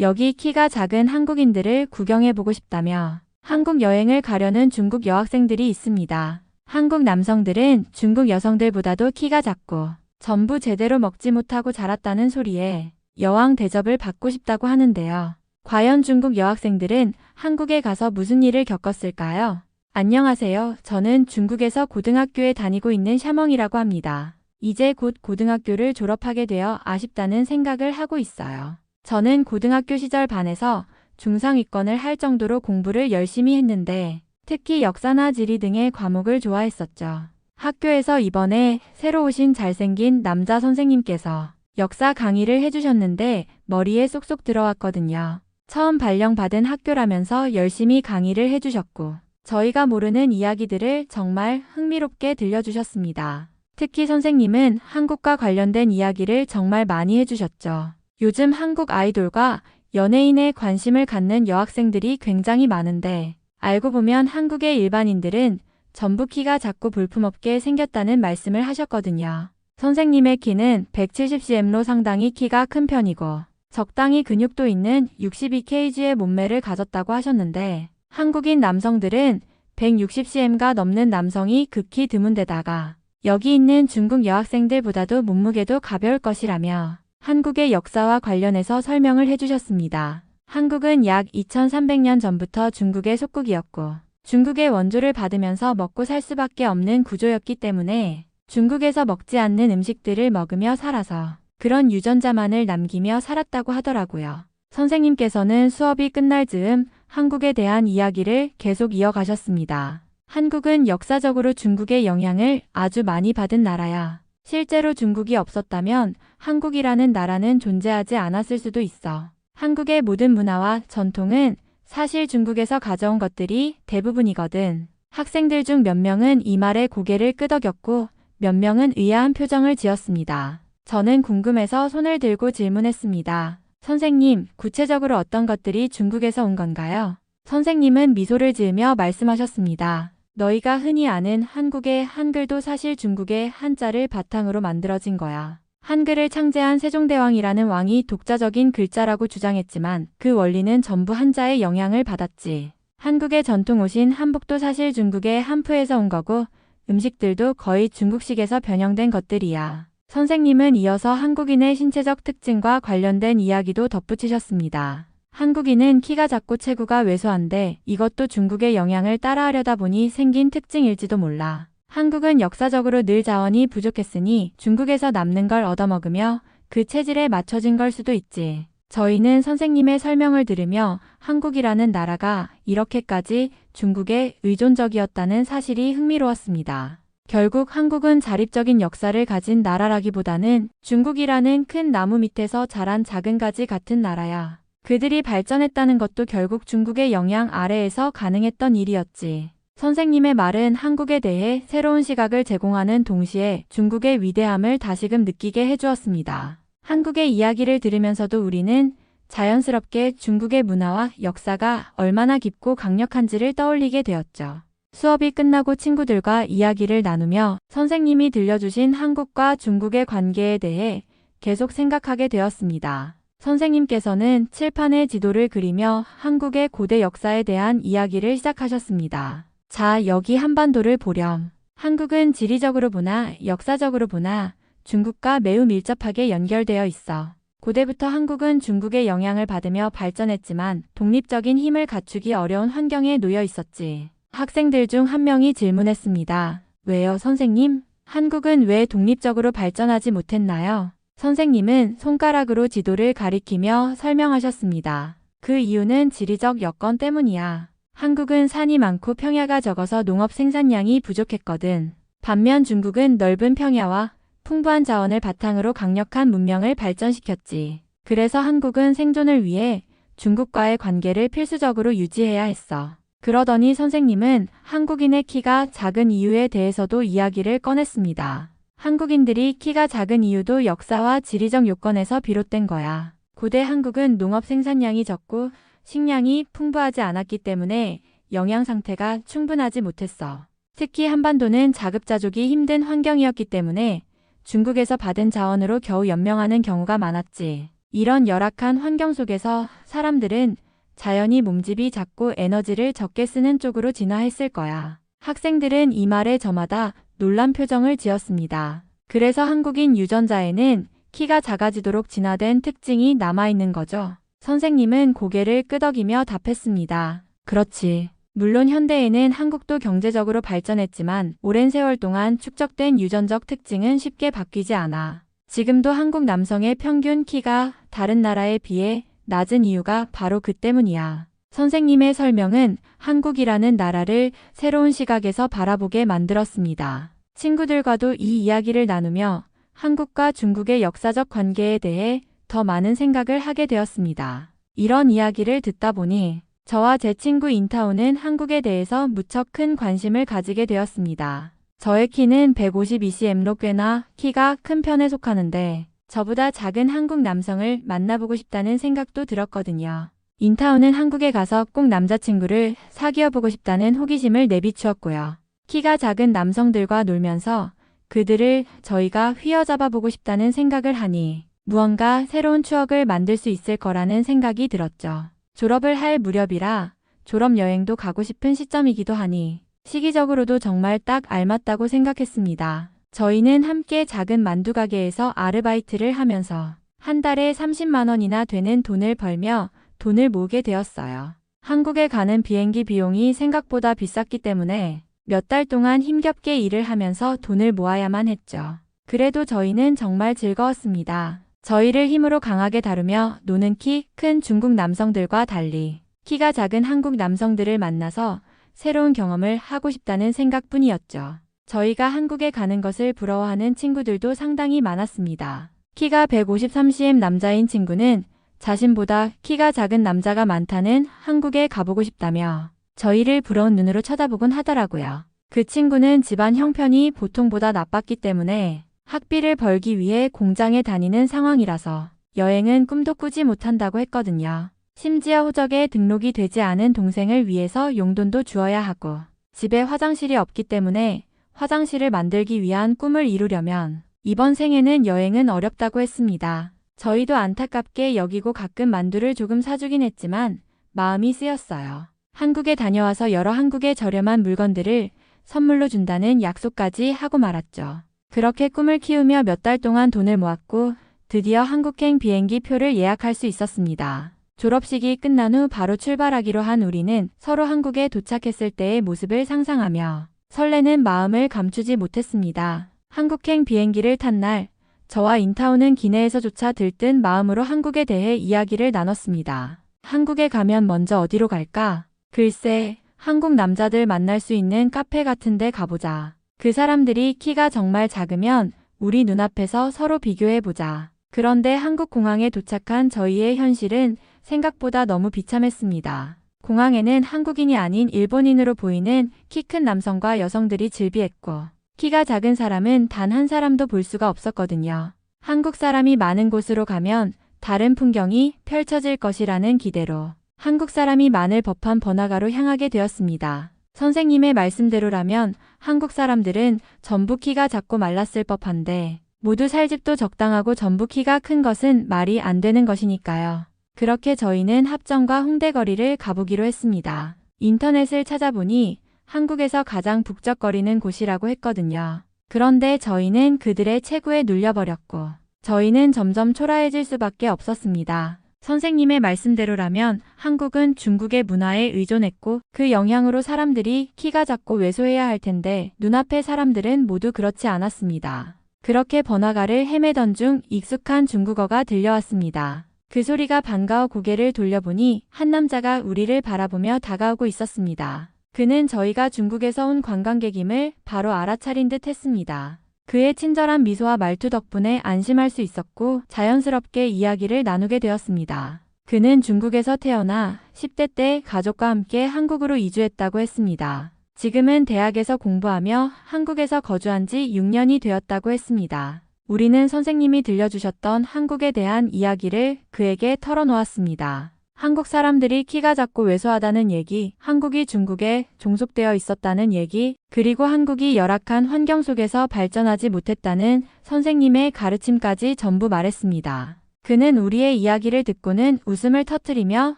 여기 키가 작은 한국인들을 구경해보고 싶다며 한국 여행을 가려는 중국 여학생들이 있습니다. 한국 남성들은 중국 여성들보다도 키가 작고 전부 제대로 먹지 못하고 자랐다는 소리에 여왕 대접을 받고 싶다고 하는데요. 과연 중국 여학생들은 한국에 가서 무슨 일을 겪었을까요? 안녕하세요. 저는 중국에서 고등학교에 다니고 있는 샤멍이라고 합니다. 이제 곧 고등학교를 졸업하게 되어 아쉽다는 생각을 하고 있어요. 저는 고등학교 시절 반에서 중상위권을 할 정도로 공부를 열심히 했는데 특히 역사나 지리 등의 과목을 좋아했었죠. 학교에서 이번에 새로 오신 잘생긴 남자 선생님께서 역사 강의를 해주셨는데 머리에 쏙쏙 들어왔거든요. 처음 발령받은 학교라면서 열심히 강의를 해주셨고 저희가 모르는 이야기들을 정말 흥미롭게 들려주셨습니다. 특히 선생님은 한국과 관련된 이야기를 정말 많이 해주셨죠. 요즘 한국 아이돌과 연예인에 관심을 갖는 여학생들이 굉장히 많은데 알고 보면 한국의 일반인들은 전부 키가 작고 볼품없게 생겼다는 말씀을 하셨거든요. 선생님의 키는 170cm로 상당히 키가 큰 편이고 적당히 근육도 있는 62kg의 몸매를 가졌다고 하셨는데 한국인 남성들은 160cm가 넘는 남성이 극히 드문데다가 여기 있는 중국 여학생들보다도 몸무게도 가벼울 것이라며 한국의 역사와 관련해서 설명을 해주셨습니다. 한국은 약 2300년 전부터 중국의 속국이었고 중국의 원조를 받으면서 먹고 살 수밖에 없는 구조였기 때문에 중국에서 먹지 않는 음식들을 먹으며 살아서 그런 유전자만을 남기며 살았다고 하더라고요. 선생님께서는 수업이 끝날 즈음 한국에 대한 이야기를 계속 이어가셨습니다. 한국은 역사적으로 중국의 영향을 아주 많이 받은 나라야. 실제로 중국이 없었다면 한국이라는 나라는 존재하지 않았을 수도 있어. 한국의 모든 문화와 전통은 사실 중국에서 가져온 것들이 대부분이거든. 학생들 중 몇 명은 이 말에 고개를 끄덕였고 몇 명은 의아한 표정을 지었습니다. 저는 궁금해서 손을 들고 질문했습니다. 선생님, 구체적으로 어떤 것들이 중국에서 온 건가요? 선생님은 미소를 지으며 말씀하셨습니다. 너희가 흔히 아는 한국의 한글도 사실 중국의 한자를 바탕으로 만들어진 거야. 한글을 창제한 세종대왕이라는 왕이 독자적인 글자라고 주장했지만 그 원리는 전부 한자의 영향을 받았지. 한국의 전통옷인 한복도 사실 중국의 한푸에서 온 거고 음식들도 거의 중국식에서 변형된 것들이야. 선생님은 이어서 한국인의 신체적 특징과 관련된 이야기도 덧붙이셨습니다. 한국인은 키가 작고 체구가 왜소한데 이것도 중국의 영향을 따라하려다 보니 생긴 특징일지도 몰라. 한국은 역사적으로 늘 자원이 부족했으니 중국에서 남는 걸 얻어먹으며 그 체질에 맞춰진 걸 수도 있지. 저희는 선생님의 설명을 들으며 한국이라는 나라가 이렇게까지 중국에 의존적이었다는 사실이 흥미로웠습니다. 결국 한국은 자립적인 역사를 가진 나라라기보다는 중국이라는 큰 나무 밑에서 자란 작은 가지 같은 나라야. 그들이 발전했다는 것도 결국 중국의 영향 아래에서 가능했던 일이었지. 선생님의 말은 한국에 대해 새로운 시각을 제공하는 동시에 중국의 위대함을 다시금 느끼게 해주었습니다. 한국의 이야기를 들으면서도 우리는 자연스럽게 중국의 문화와 역사가 얼마나 깊고 강력한지를 떠올리게 되었죠. 수업이 끝나고 친구들과 이야기를 나누며 선생님이 들려주신 한국과 중국의 관계에 대해 계속 생각하게 되었습니다. 선생님께서는 칠판에 지도를 그리며 한국의 고대 역사에 대한 이야기를 시작하셨습니다. 자, 여기 한반도를 보렴. 한국은 지리적으로 보나 역사적으로 보나 중국과 매우 밀접하게 연결되어 있어. 고대부터 한국은 중국의 영향을 받으며 발전했지만 독립적인 힘을 갖추기 어려운 환경에 놓여 있었지. 학생들 중 한 명이 질문했습니다. 왜요, 선생님? 한국은 왜 독립적으로 발전하지 못했나요? 선생님은 손가락으로 지도를 가리키며 설명하셨습니다. 그 이유는 지리적 여건 때문이야. 한국은 산이 많고 평야가 적어서 농업 생산량이 부족했거든. 반면 중국은 넓은 평야와 풍부한 자원을 바탕으로 강력한 문명을 발전시켰지. 그래서 한국은 생존을 위해 중국과의 관계를 필수적으로 유지해야 했어. 그러더니 선생님은 한국인의 키가 작은 이유에 대해서도 이야기를 꺼냈습니다. 한국인들이 키가 작은 이유도 역사와 지리적 요건에서 비롯된 거야. 고대 한국은 농업 생산량이 적고 식량이 풍부하지 않았기 때문에 영양 상태가 충분하지 못했어. 특히 한반도는 자급자족이 힘든 환경이었기 때문에 중국에서 받은 자원으로 겨우 연명하는 경우가 많았지. 이런 열악한 환경 속에서 사람들은 자연히 몸집이 작고 에너지를 적게 쓰는 쪽으로 진화했을 거야. 학생들은 이 말에 저마다 놀란 표정을 지었습니다. 그래서 한국인 유전자에는 키가 작아지도록 진화된 특징이 남아있는 거죠. 선생님은 고개를 끄덕이며 답했습니다. 그렇지. 물론 현대에는 한국도 경제적으로 발전했지만 오랜 세월 동안 축적된 유전적 특징은 쉽게 바뀌지 않아. 지금도 한국 남성의 평균 키가 다른 나라에 비해 낮은 이유가 바로 그 때문이야. 선생님의 설명은 한국이라는 나라를 새로운 시각에서 바라보게 만들었습니다. 친구들과도 이 이야기를 나누며 한국과 중국의 역사적 관계에 대해 더 많은 생각을 하게 되었습니다. 이런 이야기를 듣다 보니 저와 제 친구 인타오는 한국에 대해서 무척 큰 관심을 가지게 되었습니다. 저의 키는 152cm로 꽤나 키가 큰 편에 속하는데 저보다 작은 한국 남성을 만나보고 싶다는 생각도 들었거든요. 인타오는 한국에 가서 꼭 남자친구를 사귀어보고 싶다는 호기심을 내비추었고요. 키가 작은 남성들과 놀면서 그들을 저희가 휘어잡아 보고 싶다는 생각을 하니 무언가 새로운 추억을 만들 수 있을 거라는 생각이 들었죠. 졸업을 할 무렵이라 졸업 여행도 가고 싶은 시점이기도 하니 시기적으로도 정말 딱 알맞다고 생각했습니다. 저희는 함께 작은 만두 가게에서 아르바이트를 하면서 한 달에 30만 원이나 되는 돈을 벌며 돈을 모으게 되었어요. 한국에 가는 비행기 비용이 생각보다 비쌌기 때문에 몇 달 동안 힘겹게 일을 하면서 돈을 모아야만 했죠. 그래도 저희는 정말 즐거웠습니다. 저희를 힘으로 강하게 다루며 노는 키 큰 중국 남성들과 달리 키가 작은 한국 남성들을 만나서 새로운 경험을 하고 싶다는 생각뿐이었죠. 저희가 한국에 가는 것을 부러워하는 친구들도 상당히 많았습니다. 키가 153cm 남자인 친구는 자신보다 키가 작은 남자가 많다는 한국에 가보고 싶다며 저희를 부러운 눈으로 쳐다보곤 하더라고요. 그 친구는 집안 형편이 보통보다 나빴기 때문에 학비를 벌기 위해 공장에 다니는 상황이라서 여행은 꿈도 꾸지 못한다고 했거든요. 심지어 호적에 등록이 되지 않은 동생을 위해서 용돈도 주어야 하고 집에 화장실이 없기 때문에 화장실을 만들기 위한 꿈을 이루려면 이번 생에는 여행은 어렵다고 했습니다. 저희도 안타깝게 여기고 가끔 만두를 조금 사주긴 했지만 마음이 쓰였어요. 한국에 다녀와서 여러 한국의 저렴한 물건들을 선물로 준다는 약속까지 하고 말았죠. 그렇게 꿈을 키우며 몇 달 동안 돈을 모았고 드디어 한국행 비행기 표를 예약할 수 있었습니다. 졸업식이 끝난 후 바로 출발하기로 한 우리는 서로 한국에 도착했을 때의 모습을 상상하며 설레는 마음을 감추지 못했습니다. 한국행 비행기를 탄 날 저와 인타오는 기내에서조차 들뜬 마음으로 한국에 대해 이야기를 나눴습니다. 한국에 가면 먼저 어디로 갈까? 글쎄, 한국 남자들 만날 수 있는 카페 같은 데 가보자. 그 사람들이 키가 정말 작으면 우리 눈앞에서 서로 비교해보자. 그런데 한국 공항에 도착한 저희의 현실은 생각보다 너무 비참했습니다. 공항에는 한국인이 아닌 일본인으로 보이는 키 큰 남성과 여성들이 즐비했고 키가 작은 사람은 단 한 사람도 볼 수가 없었거든요. 한국 사람이 많은 곳으로 가면 다른 풍경이 펼쳐질 것이라는 기대로 한국 사람이 많을 법한 번화가로 향하게 되었습니다. 선생님의 말씀대로라면 한국 사람들은 전부 키가 작고 말랐을 법한데 모두 살 집도 적당하고 전부 키가 큰 것은 말이 안 되는 것이니까요. 그렇게 저희는 합정과 홍대 거리를 가보기로 했습니다. 인터넷을 찾아보니 한국에서 가장 북적거리는 곳이라고 했거든요. 그런데 저희는 그들의 체구에 눌려버렸고 저희는 점점 초라해질 수밖에 없었습니다. 선생님의 말씀대로라면 한국은 중국의 문화에 의존했고 그 영향으로 사람들이 키가 작고 왜소해야 할 텐데 눈앞의 사람들은 모두 그렇지 않았습니다. 그렇게 번화가를 헤매던 중 익숙한 중국어가 들려왔습니다. 그 소리가 반가워 고개를 돌려보니 한 남자가 우리를 바라보며 다가오고 있었습니다. 그는 저희가 중국에서 온 관광객임을 바로 알아차린 듯 했습니다. 그의 친절한 미소와 말투 덕분에 안심할 수 있었고 자연스럽게 이야기를 나누게 되었습니다. 그는 중국에서 태어나 10대 때 가족과 함께 한국으로 이주했다고 했습니다. 지금은 대학에서 공부하며 한국에서 거주한 지 6년이 되었다고 했습니다. 우리는 선생님이 들려주셨던 한국에 대한 이야기를 그에게 털어놓았습니다. 한국 사람들이 키가 작고 왜소하다는 얘기, 한국이 중국에 종속되어 있었다는 얘기, 그리고 한국이 열악한 환경 속에서 발전하지 못했다는 선생님의 가르침까지 전부 말했습니다. 그는 우리의 이야기를 듣고는 웃음을 터뜨리며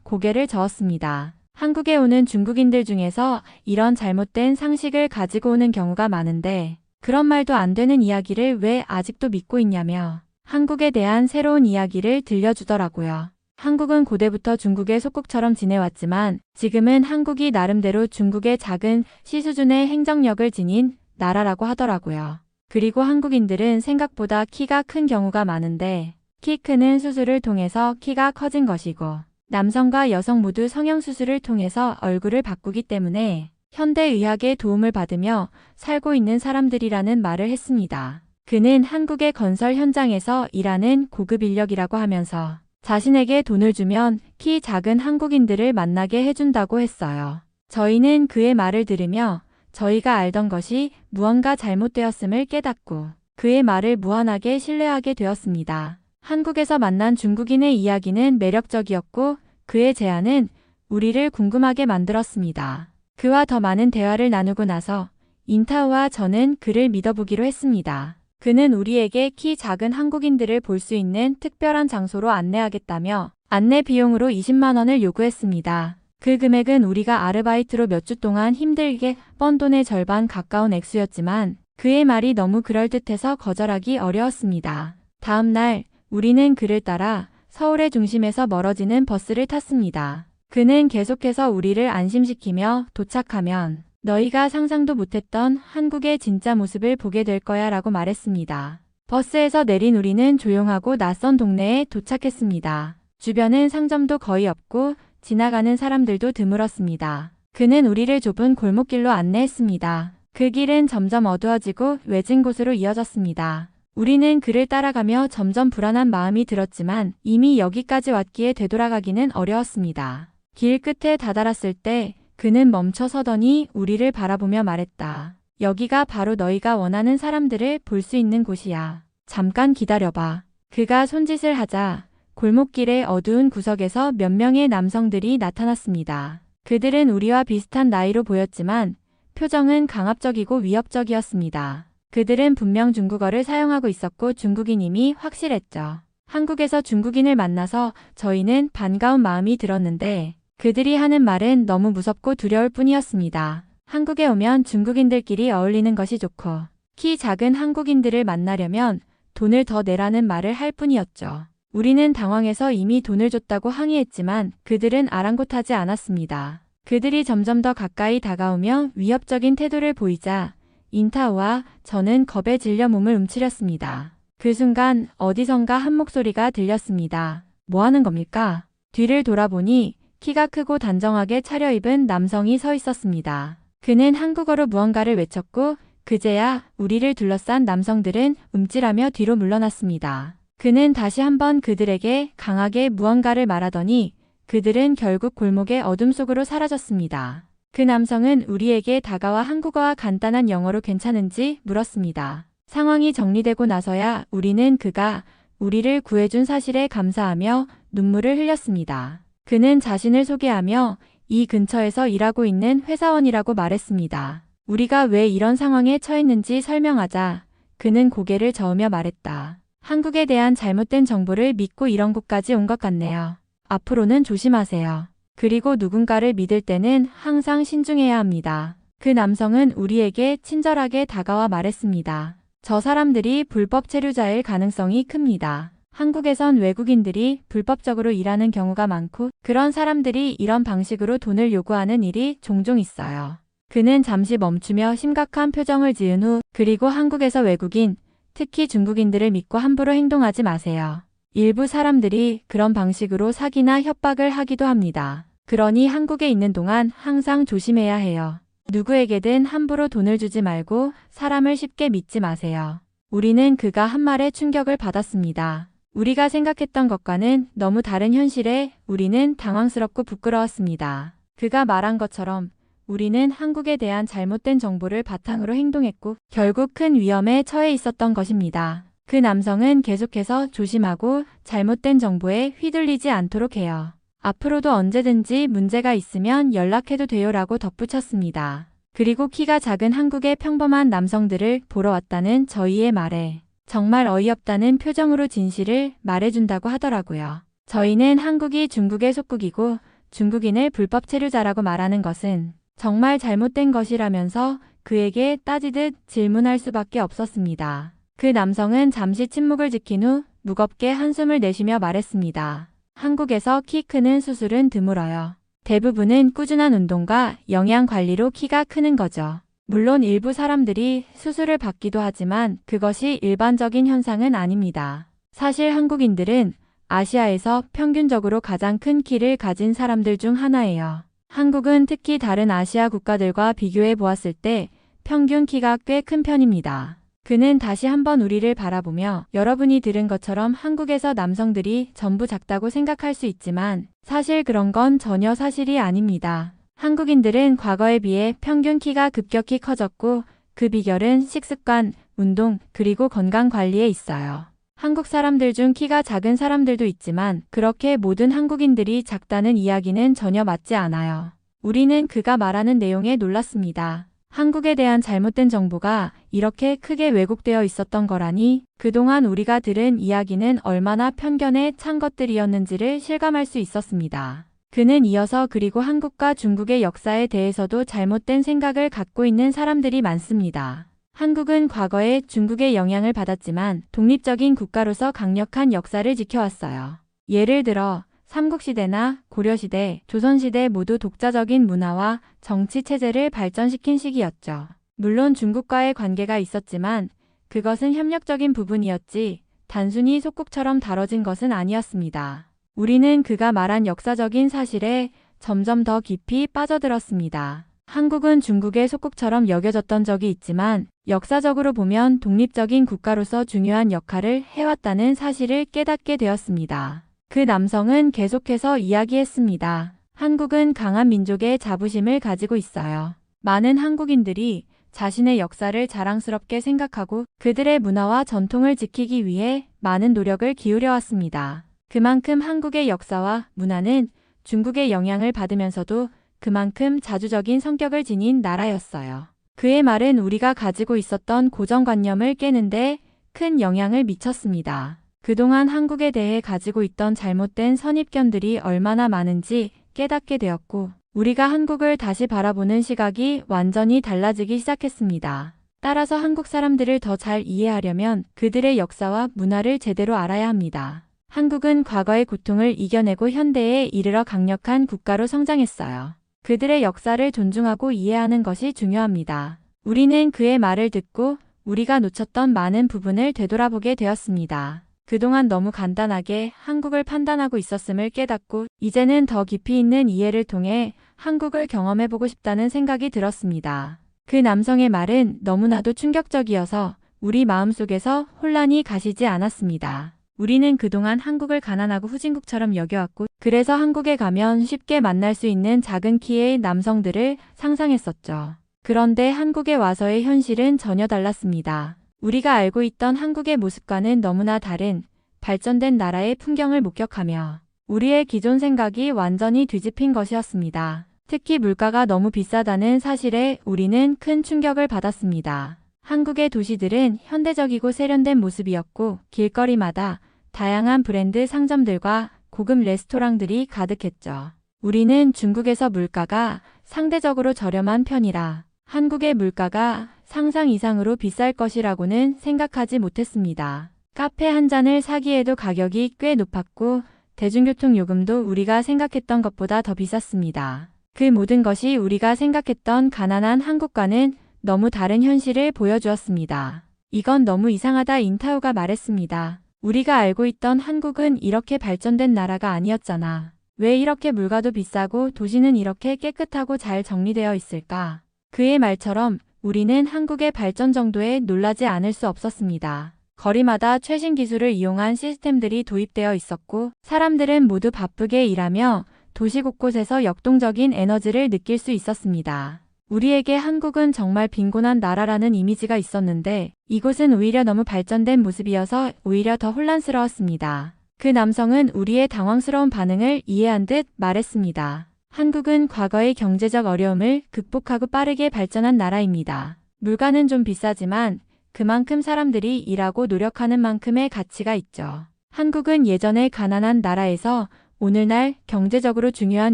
고개를 저었습니다. 한국에 오는 중국인들 중에서 이런 잘못된 상식을 가지고 오는 경우가 많은데 그런 말도 안 되는 이야기를 왜 아직도 믿고 있냐며 한국에 대한 새로운 이야기를 들려주더라고요. 한국은 고대부터 중국의 속국처럼 지내왔지만 지금은 한국이 나름대로 중국의 작은 시 수준의 행정력을 지닌 나라라고 하더라고요. 그리고 한국인들은 생각보다 키가 큰 경우가 많은데 키 크는 수술을 통해서 키가 커진 것이고 남성과 여성 모두 성형수술을 통해서 얼굴을 바꾸기 때문에 현대의학의 도움을 받으며 살고 있는 사람들이라는 말을 했습니다. 그는 한국의 건설 현장에서 일하는 고급 인력이라고 하면서 자신에게 돈을 주면 키 작은 한국인들을 만나게 해준다고 했어요. 저희는 그의 말을 들으며 저희가 알던 것이 무언가 잘못되었음을 깨닫고 그의 말을 무한하게 신뢰하게 되었습니다. 한국에서 만난 중국인의 이야기는 매력적이었고 그의 제안은 우리를 궁금하게 만들었습니다. 그와 더 많은 대화를 나누고 나서 인타오와 저는 그를 믿어보기로 했습니다. 그는 우리에게 키 작은 한국인들을 볼 수 있는 특별한 장소로 안내하겠다며 안내 비용으로 20만 원을 요구했습니다. 그 금액은 우리가 아르바이트로 몇 주 동안 힘들게 번 돈의 절반 가까운 액수였지만 그의 말이 너무 그럴듯해서 거절하기 어려웠습니다. 다음 날 우리는 그를 따라 서울의 중심에서 멀어지는 버스를 탔습니다. 그는 계속해서 우리를 안심시키며 도착하면 너희가 상상도 못했던 한국의 진짜 모습을 보게 될 거야 라고 말했습니다. 버스에서 내린 우리는 조용하고 낯선 동네에 도착했습니다. 주변은 상점도 거의 없고 지나가는 사람들도 드물었습니다. 그는 우리를 좁은 골목길로 안내했습니다. 그 길은 점점 어두워지고 외진 곳으로 이어졌습니다. 우리는 그를 따라가며 점점 불안한 마음이 들었지만 이미 여기까지 왔기에 되돌아가기는 어려웠습니다. 길 끝에 다다랐을 때 그는 멈춰 서더니 우리를 바라보며 말했다. 여기가 바로 너희가 원하는 사람들을 볼 수 있는 곳이야. 잠깐 기다려봐. 그가 손짓을 하자 골목길의 어두운 구석에서 몇 명의 남성들이 나타났습니다. 그들은 우리와 비슷한 나이로 보였지만 표정은 강압적이고 위협적이었습니다. 그들은 분명 중국어를 사용하고 있었고 중국인임이 확실했죠. 한국에서 중국인을 만나서 저희는 반가운 마음이 들었는데 그들이 하는 말은 너무 무섭고 두려울 뿐이었습니다. 한국에 오면 중국인들끼리 어울리는 것이 좋고 키 작은 한국인들을 만나려면 돈을 더 내라는 말을 할 뿐이었죠. 우리는 당황해서 이미 돈을 줬다고 항의했지만 그들은 아랑곳하지 않았습니다. 그들이 점점 더 가까이 다가오며 위협적인 태도를 보이자 인타오와 저는 겁에 질려 몸을 움츠렸습니다. 그 순간 어디선가 한 목소리가 들렸습니다. 뭐 하는 겁니까? 뒤를 돌아보니 키가 크고 단정하게 차려입은 남성이 서 있었습니다. 그는 한국어로 무언가를 외쳤고 그제야 우리를 둘러싼 남성들은 움찔하며 뒤로 물러났습니다. 그는 다시 한번 그들에게 강하게 무언가를 말하더니 그들은 결국 골목의 어둠 속으로 사라졌습니다. 그 남성은 우리에게 다가와 한국어와 간단한 영어로 괜찮은지 물었습니다. 상황이 정리되고 나서야 우리는 그가 우리를 구해준 사실에 감사하며 눈물을 흘렸습니다. 그는 자신을 소개하며 이 근처에서 일하고 있는 회사원이라고 말했습니다. 우리가 왜 이런 상황에 처했는지 설명하자 그는 고개를 저으며 말했다. 한국에 대한 잘못된 정보를 믿고 이런 곳까지 온 것 같네요. 앞으로는 조심하세요. 그리고 누군가를 믿을 때는 항상 신중해야 합니다. 그 남성은 우리에게 친절하게 다가와 말했습니다. 저 사람들이 불법 체류자일 가능성이 큽니다. 한국에선 외국인들이 불법적으로 일하는 경우가 많고 그런 사람들이 이런 방식으로 돈을 요구하는 일이 종종 있어요. 그는 잠시 멈추며 심각한 표정을 지은 후 그리고 한국에서 외국인, 특히 중국인들을 믿고 함부로 행동하지 마세요. 일부 사람들이 그런 방식으로 사기나 협박을 하기도 합니다. 그러니 한국에 있는 동안 항상 조심해야 해요. 누구에게든 함부로 돈을 주지 말고 사람을 쉽게 믿지 마세요. 우리는 그가 한 말에 충격을 받았습니다. 우리가 생각했던 것과는 너무 다른 현실에 우리는 당황스럽고 부끄러웠습니다. 그가 말한 것처럼 우리는 한국에 대한 잘못된 정보를 바탕으로 행동했고 결국 큰 위험에 처해 있었던 것입니다. 그 남성은 계속해서 조심하고 잘못된 정보에 휘둘리지 않도록 해요. 앞으로도 언제든지 문제가 있으면 연락해도 돼요라고 덧붙였습니다. 그리고 키가 작은 한국의 평범한 남성들을 보러 왔다는 저희의 말에 정말 어이없다는 표정으로 진실을 말해준다고 하더라고요. 저희는 한국이 중국의 속국이고 중국인을 불법 체류자라고 말하는 것은 정말 잘못된 것이라면서 그에게 따지듯 질문할 수밖에 없었습니다. 그 남성은 잠시 침묵을 지킨 후 무겁게 한숨을 내쉬며 말했습니다. 한국에서 키 크는 수술은 드물어요. 대부분은 꾸준한 운동과 영양 관리로 키가 크는 거죠. 물론 일부 사람들이 수술을 받기도 하지만 그것이 일반적인 현상은 아닙니다. 사실 한국인들은 아시아에서 평균적으로 가장 큰 키를 가진 사람들 중 하나예요. 한국은 특히 다른 아시아 국가들과 비교해 보았을 때 평균 키가 꽤 큰 편입니다. 그는 다시 한번 우리를 바라보며 여러분이 들은 것처럼 한국에서 남성들이 전부 작다고 생각할 수 있지만 사실 그런 건 전혀 사실이 아닙니다. 한국인들은 과거에 비해 평균 키가 급격히 커졌고 그 비결은 식습관, 운동, 그리고 건강 관리에 있어요. 한국 사람들 중 키가 작은 사람들도 있지만 그렇게 모든 한국인들이 작다는 이야기는 전혀 맞지 않아요. 우리는 그가 말하는 내용에 놀랐습니다. 한국에 대한 잘못된 정보가 이렇게 크게 왜곡되어 있었던 거라니 그동안 우리가 들은 이야기는 얼마나 편견에 찬 것들이었는지를 실감할 수 있었습니다. 그는 이어서 그리고 한국과 중국의 역사에 대해서도 잘못된 생각을 갖고 있는 사람들이 많습니다. 한국은 과거에 중국의 영향을 받았지만 독립적인 국가로서 강력한 역사를 지켜왔어요. 예를 들어 삼국시대나 고려시대, 조선시대 모두 독자적인 문화와 정치 체제를 발전시킨 시기였죠. 물론 중국과의 관계가 있었지만 그것은 협력적인 부분이었지 단순히 속국처럼 다뤄진 것은 아니었습니다. 우리는 그가 말한 역사적인 사실에 점점 더 깊이 빠져들었습니다. 한국은 중국의 속국처럼 여겨졌던 적이 있지만 역사적으로 보면 독립적인 국가로서 중요한 역할을 해왔다는 사실을 깨닫게 되었습니다. 그 남성은 계속해서 이야기했습니다. 한국은 강한 민족의 자부심을 가지고 있어요. 많은 한국인들이 자신의 역사를 자랑스럽게 생각하고 그들의 문화와 전통을 지키기 위해 많은 노력을 기울여왔습니다. 그만큼 한국의 역사와 문화는 중국의 영향을 받으면서도 그만큼 자주적인 성격을 지닌 나라였어요. 그의 말은 우리가 가지고 있었던 고정관념을 깨는데 큰 영향을 미쳤습니다. 그동안 한국에 대해 가지고 있던 잘못된 선입견들이 얼마나 많은지 깨닫게 되었고 우리가 한국을 다시 바라보는 시각이 완전히 달라지기 시작했습니다. 따라서 한국 사람들을 더 잘 이해하려면 그들의 역사와 문화를 제대로 알아야 합니다. 한국은 과거의 고통을 이겨내고 현대에 이르러 강력한 국가로 성장했어요. 그들의 역사를 존중하고 이해하는 것이 중요합니다. 우리는 그의 말을 듣고 우리가 놓쳤던 많은 부분을 되돌아보게 되었습니다. 그동안 너무 간단하게 한국을 판단하고 있었음을 깨닫고 이제는 더 깊이 있는 이해를 통해 한국을 경험해보고 싶다는 생각이 들었습니다. 그 남성의 말은 너무나도 충격적이어서 우리 마음속에서 혼란이 가시지 않았습니다. 우리는 그동안 한국을 가난하고 후진국처럼 여겨왔고 그래서 한국에 가면 쉽게 만날 수 있는 작은 키의 남성들을 상상했었죠. 그런데 한국에 와서의 현실은 전혀 달랐습니다. 우리가 알고 있던 한국의 모습과는 너무나 다른 발전된 나라의 풍경을 목격하며 우리의 기존 생각이 완전히 뒤집힌 것이었습니다. 특히 물가가 너무 비싸다는 사실에 우리는 큰 충격을 받았습니다. 한국의 도시들은 현대적이고 세련된 모습이었고 길거리마다 다양한 브랜드 상점들과 고급 레스토랑들이 가득했죠. 우리는 중국에서 물가가 상대적으로 저렴한 편이라 한국의 물가가 상상 이상으로 비쌀 것이라고는 생각하지 못했습니다. 카페 한 잔을 사기에도 가격이 꽤 높았고 대중교통 요금도 우리가 생각했던 것보다 더 비쌌습니다. 그 모든 것이 우리가 생각했던 가난한 한국과는 너무 다른 현실을 보여주었습니다. 이건 너무 이상하다 인타오가 말했습니다. 우리가 알고 있던 한국은 이렇게 발전된 나라가 아니었잖아. 왜 이렇게 물가도 비싸고 도시는 이렇게 깨끗하고 잘 정리되어 있을까? 그의 말처럼 우리는 한국의 발전 정도에 놀라지 않을 수 없었습니다. 거리마다 최신 기술을 이용한 시스템들이 도입되어 있었고 사람들은 모두 바쁘게 일하며 도시 곳곳에서 역동적인 에너지를 느낄 수 있었습니다. 우리에게 한국은 정말 빈곤한 나라라는 이미지가 있었는데 이곳은 오히려 너무 발전된 모습이어서 오히려 더 혼란스러웠습니다. 그 남성은 우리의 당황스러운 반응을 이해한 듯 말했습니다. 한국은 과거의 경제적 어려움을 극복하고 빠르게 발전한 나라입니다. 물가는 좀 비싸지만 그만큼 사람들이 일하고 노력하는 만큼의 가치가 있죠. 한국은 예전에 가난한 나라에서 오늘날 경제적으로 중요한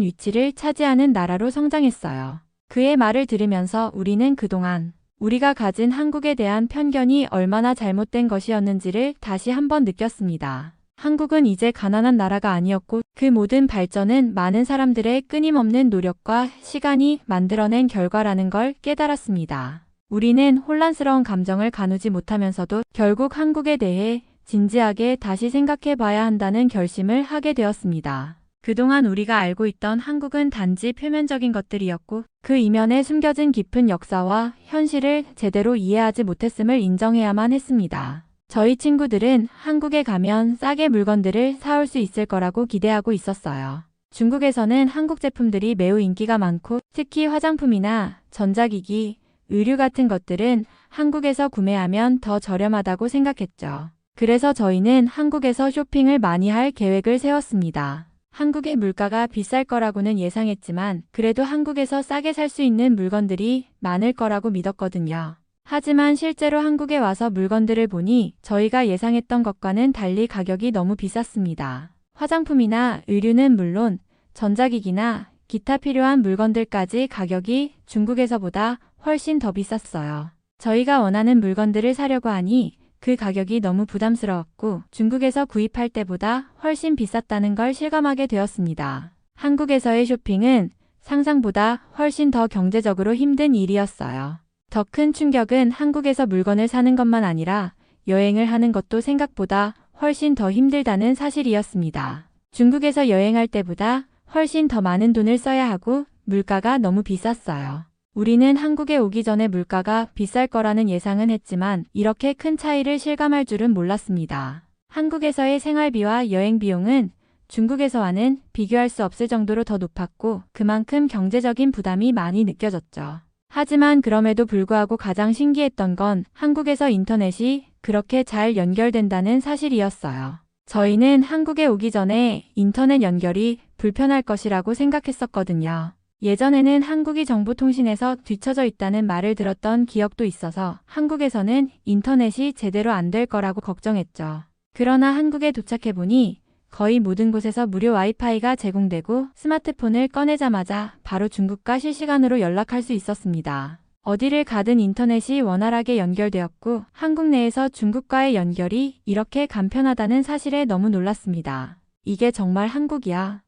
위치를 차지하는 나라로 성장했어요. 그의 말을 들으면서 우리는 그동안 우리가 가진 한국에 대한 편견이 얼마나 잘못된 것이었는지를 다시 한번 느꼈습니다. 한국은 이제 가난한 나라가 아니었고 그 모든 발전은 많은 사람들의 끊임없는 노력과 시간이 만들어낸 결과라는 걸 깨달았습니다. 우리는 혼란스러운 감정을 가누지 못하면서도 결국 한국에 대해 진지하게 다시 생각해 봐야 한다는 결심을 하게 되었습니다. 그동안 우리가 알고 있던 한국은 단지 표면적인 것들이었고 그 이면에 숨겨진 깊은 역사와 현실을 제대로 이해하지 못했음을 인정해야만 했습니다. 저희 친구들은 한국에 가면 싸게 물건들을 사올 수 있을 거라고 기대하고 있었어요. 중국에서는 한국 제품들이 매우 인기가 많고 특히 화장품이나 전자기기, 의류 같은 것들은 한국에서 구매하면 더 저렴하다고 생각했죠. 그래서 저희는 한국에서 쇼핑을 많이 할 계획을 세웠습니다. 한국의 물가가 비쌀 거라고는 예상했지만 그래도 한국에서 싸게 살 수 있는 물건들이 많을 거라고 믿었거든요. 하지만 실제로 한국에 와서 물건들을 보니 저희가 예상했던 것과는 달리 가격이 너무 비쌌습니다. 화장품이나 의류는 물론 전자기기나 기타 필요한 물건들까지 가격이 중국에서보다 훨씬 더 비쌌어요. 저희가 원하는 물건들을 사려고 하니 그 가격이 너무 부담스러웠고 중국에서 구입할 때보다 훨씬 비쌌다는 걸 실감하게 되었습니다. 한국에서의 쇼핑은 상상보다 훨씬 더 경제적으로 힘든 일이었어요. 더 큰 충격은 한국에서 물건을 사는 것만 아니라 여행을 하는 것도 생각보다 훨씬 더 힘들다는 사실이었습니다. 중국에서 여행할 때보다 훨씬 더 많은 돈을 써야 하고 물가가 너무 비쌌어요. 우리는 한국에 오기 전에 물가가 비쌀 거라는 예상은 했지만 이렇게 큰 차이를 실감할 줄은 몰랐습니다. 한국에서의 생활비와 여행 비용은 중국에서와는 비교할 수 없을 정도로 더 높았고 그만큼 경제적인 부담이 많이 느껴졌죠. 하지만 그럼에도 불구하고 가장 신기했던 건 한국에서 인터넷이 그렇게 잘 연결된다는 사실이었어요. 저희는 한국에 오기 전에 인터넷 연결이 불편할 것이라고 생각했었거든요. 예전에는 한국이 정보통신에서 뒤처져 있다는 말을 들었던 기억도 있어서 한국에서는 인터넷이 제대로 안 될 거라고 걱정했죠. 그러나 한국에 도착해보니 거의 모든 곳에서 무료 와이파이가 제공되고 스마트폰을 꺼내자마자 바로 중국과 실시간으로 연락할 수 있었습니다. 어디를 가든 인터넷이 원활하게 연결되었고 한국 내에서 중국과의 연결이 이렇게 간편하다는 사실에 너무 놀랐습니다. 이게 정말 한국이야.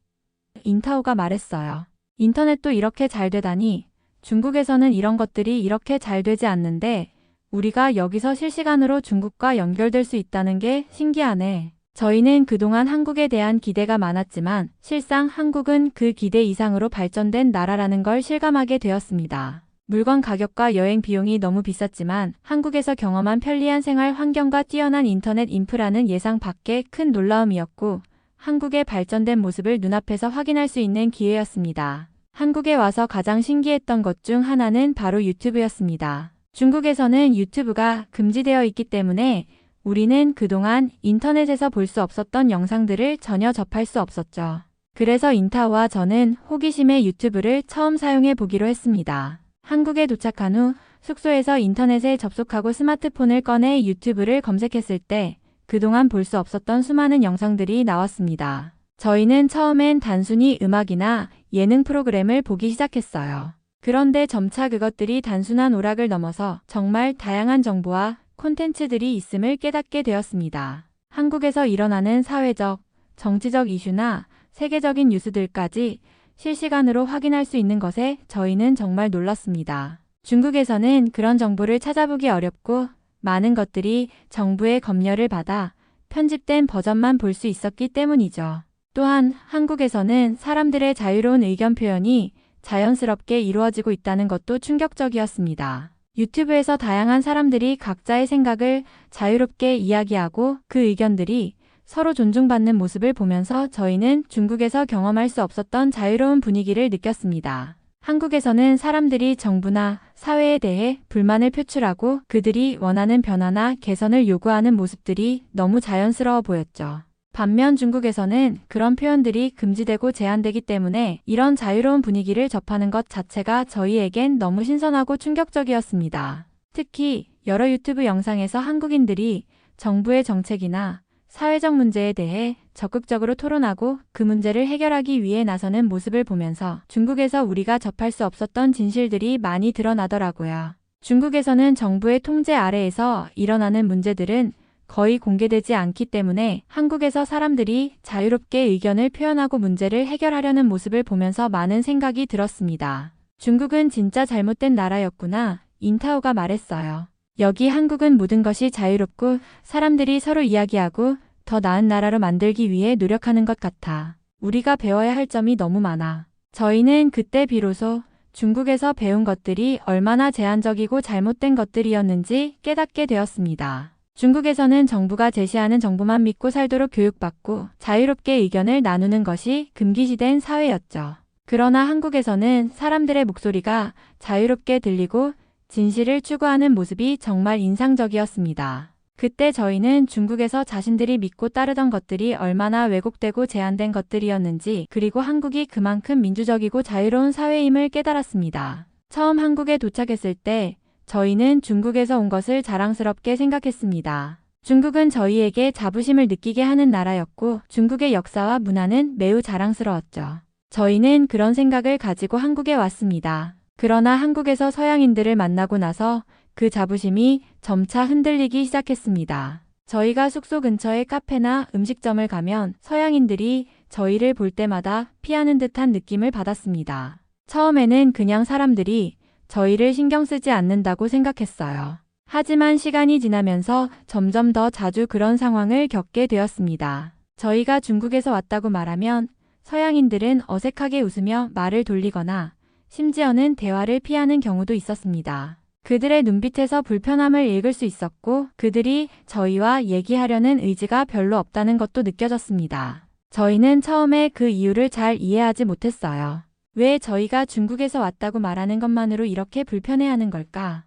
인타오가 말했어요. 인터넷도 이렇게 잘 되다니 중국에서는 이런 것들이 이렇게 잘 되지 않는데 우리가 여기서 실시간으로 중국과 연결될 수 있다는 게 신기하네. 저희는 그동안 한국에 대한 기대가 많았지만 실상 한국은 그 기대 이상으로 발전된 나라라는 걸 실감하게 되었습니다. 물건 가격과 여행 비용이 너무 비쌌지만 한국에서 경험한 편리한 생활 환경과 뛰어난 인터넷 인프라는 예상 밖의 큰 놀라움이었고 한국의 발전된 모습을 눈앞에서 확인할 수 있는 기회였습니다. 한국에 와서 가장 신기했던 것 중 하나는 바로 유튜브였습니다. 중국에서는 유튜브가 금지되어 있기 때문에 우리는 그동안 인터넷에서 볼 수 없었던 영상들을 전혀 접할 수 없었죠. 그래서 인타오와 저는 호기심에 유튜브를 처음 사용해 보기로 했습니다. 한국에 도착한 후 숙소에서 인터넷에 접속하고 스마트폰을 꺼내 유튜브를 검색했을 때 그동안 볼 수 없었던 수많은 영상들이 나왔습니다. 저희는 처음엔 단순히 음악이나 예능 프로그램을 보기 시작했어요. 그런데 점차 그것들이 단순한 오락을 넘어서 정말 다양한 정보와 콘텐츠들이 있음을 깨닫게 되었습니다. 한국에서 일어나는 사회적, 정치적 이슈나 세계적인 뉴스들까지 실시간으로 확인할 수 있는 것에 저희는 정말 놀랐습니다. 중국에서는 그런 정보를 찾아보기 어렵고 많은 것들이 정부의 검열을 받아 편집된 버전만 볼 수 있었기 때문이죠. 또한 한국에서는 사람들의 자유로운 의견 표현이 자연스럽게 이루어지고 있다는 것도 충격적이었습니다. 유튜브에서 다양한 사람들이 각자의 생각을 자유롭게 이야기하고 그 의견들이 서로 존중받는 모습을 보면서 저희는 중국에서 경험할 수 없었던 자유로운 분위기를 느꼈습니다. 한국에서는 사람들이 정부나 사회에 대해 불만을 표출하고 그들이 원하는 변화나 개선을 요구하는 모습들이 너무 자연스러워 보였죠. 반면 중국에서는 그런 표현들이 금지되고 제한되기 때문에 이런 자유로운 분위기를 접하는 것 자체가 저희에겐 너무 신선하고 충격적이었습니다. 특히 여러 유튜브 영상에서 한국인들이 정부의 정책이나 사회적 문제에 대해 적극적으로 토론하고 그 문제를 해결하기 위해 나서는 모습을 보면서 중국에서 우리가 접할 수 없었던 진실들이 많이 드러나더라고요. 중국에서는 정부의 통제 아래에서 일어나는 문제들은 거의 공개되지 않기 때문에 한국에서 사람들이 자유롭게 의견을 표현하고 문제를 해결하려는 모습을 보면서 많은 생각이 들었습니다. 중국은 진짜 잘못된 나라였구나, 인타오가 말했어요. 여기 한국은 모든 것이 자유롭고 사람들이 서로 이야기하고 더 나은 나라로 만들기 위해 노력하는 것 같아. 우리가 배워야 할 점이 너무 많아. 저희는 그때 비로소 중국에서 배운 것들이 얼마나 제한적이고 잘못된 것들이었는지 깨닫게 되었습니다. 중국에서는 정부가 제시하는 정보만 믿고 살도록 교육받고 자유롭게 의견을 나누는 것이 금기시된 사회였죠. 그러나 한국에서는 사람들의 목소리가 자유롭게 들리고 진실을 추구하는 모습이 정말 인상적이었습니다. 그때 저희는 중국에서 자신들이 믿고 따르던 것들이 얼마나 왜곡되고 제한된 것들이었는지, 그리고 한국이 그만큼 민주적이고 자유로운 사회임을 깨달았습니다. 처음 한국에 도착했을 때 저희는 중국에서 온 것을 자랑스럽게 생각했습니다. 중국은 저희에게 자부심을 느끼게 하는 나라였고 중국의 역사와 문화는 매우 자랑스러웠죠. 저희는 그런 생각을 가지고 한국에 왔습니다. 그러나 한국에서 서양인들을 만나고 나서 그 자부심이 점차 흔들리기 시작했습니다. 저희가 숙소 근처의 카페나 음식점을 가면 서양인들이 저희를 볼 때마다 피하는 듯한 느낌을 받았습니다. 처음에는 그냥 사람들이 저희를 신경 쓰지 않는다고 생각했어요. 하지만 시간이 지나면서 점점 더 자주 그런 상황을 겪게 되었습니다. 저희가 중국에서 왔다고 말하면 서양인들은 어색하게 웃으며 말을 돌리거나 심지어는 대화를 피하는 경우도 있었습니다. 그들의 눈빛에서 불편함을 읽을 수 있었고 그들이 저희와 얘기하려는 의지가 별로 없다는 것도 느껴졌습니다. 저희는 처음에 그 이유를 잘 이해하지 못했어요. 왜 저희가 중국에서 왔다고 말하는 것만으로 이렇게 불편해하는 걸까?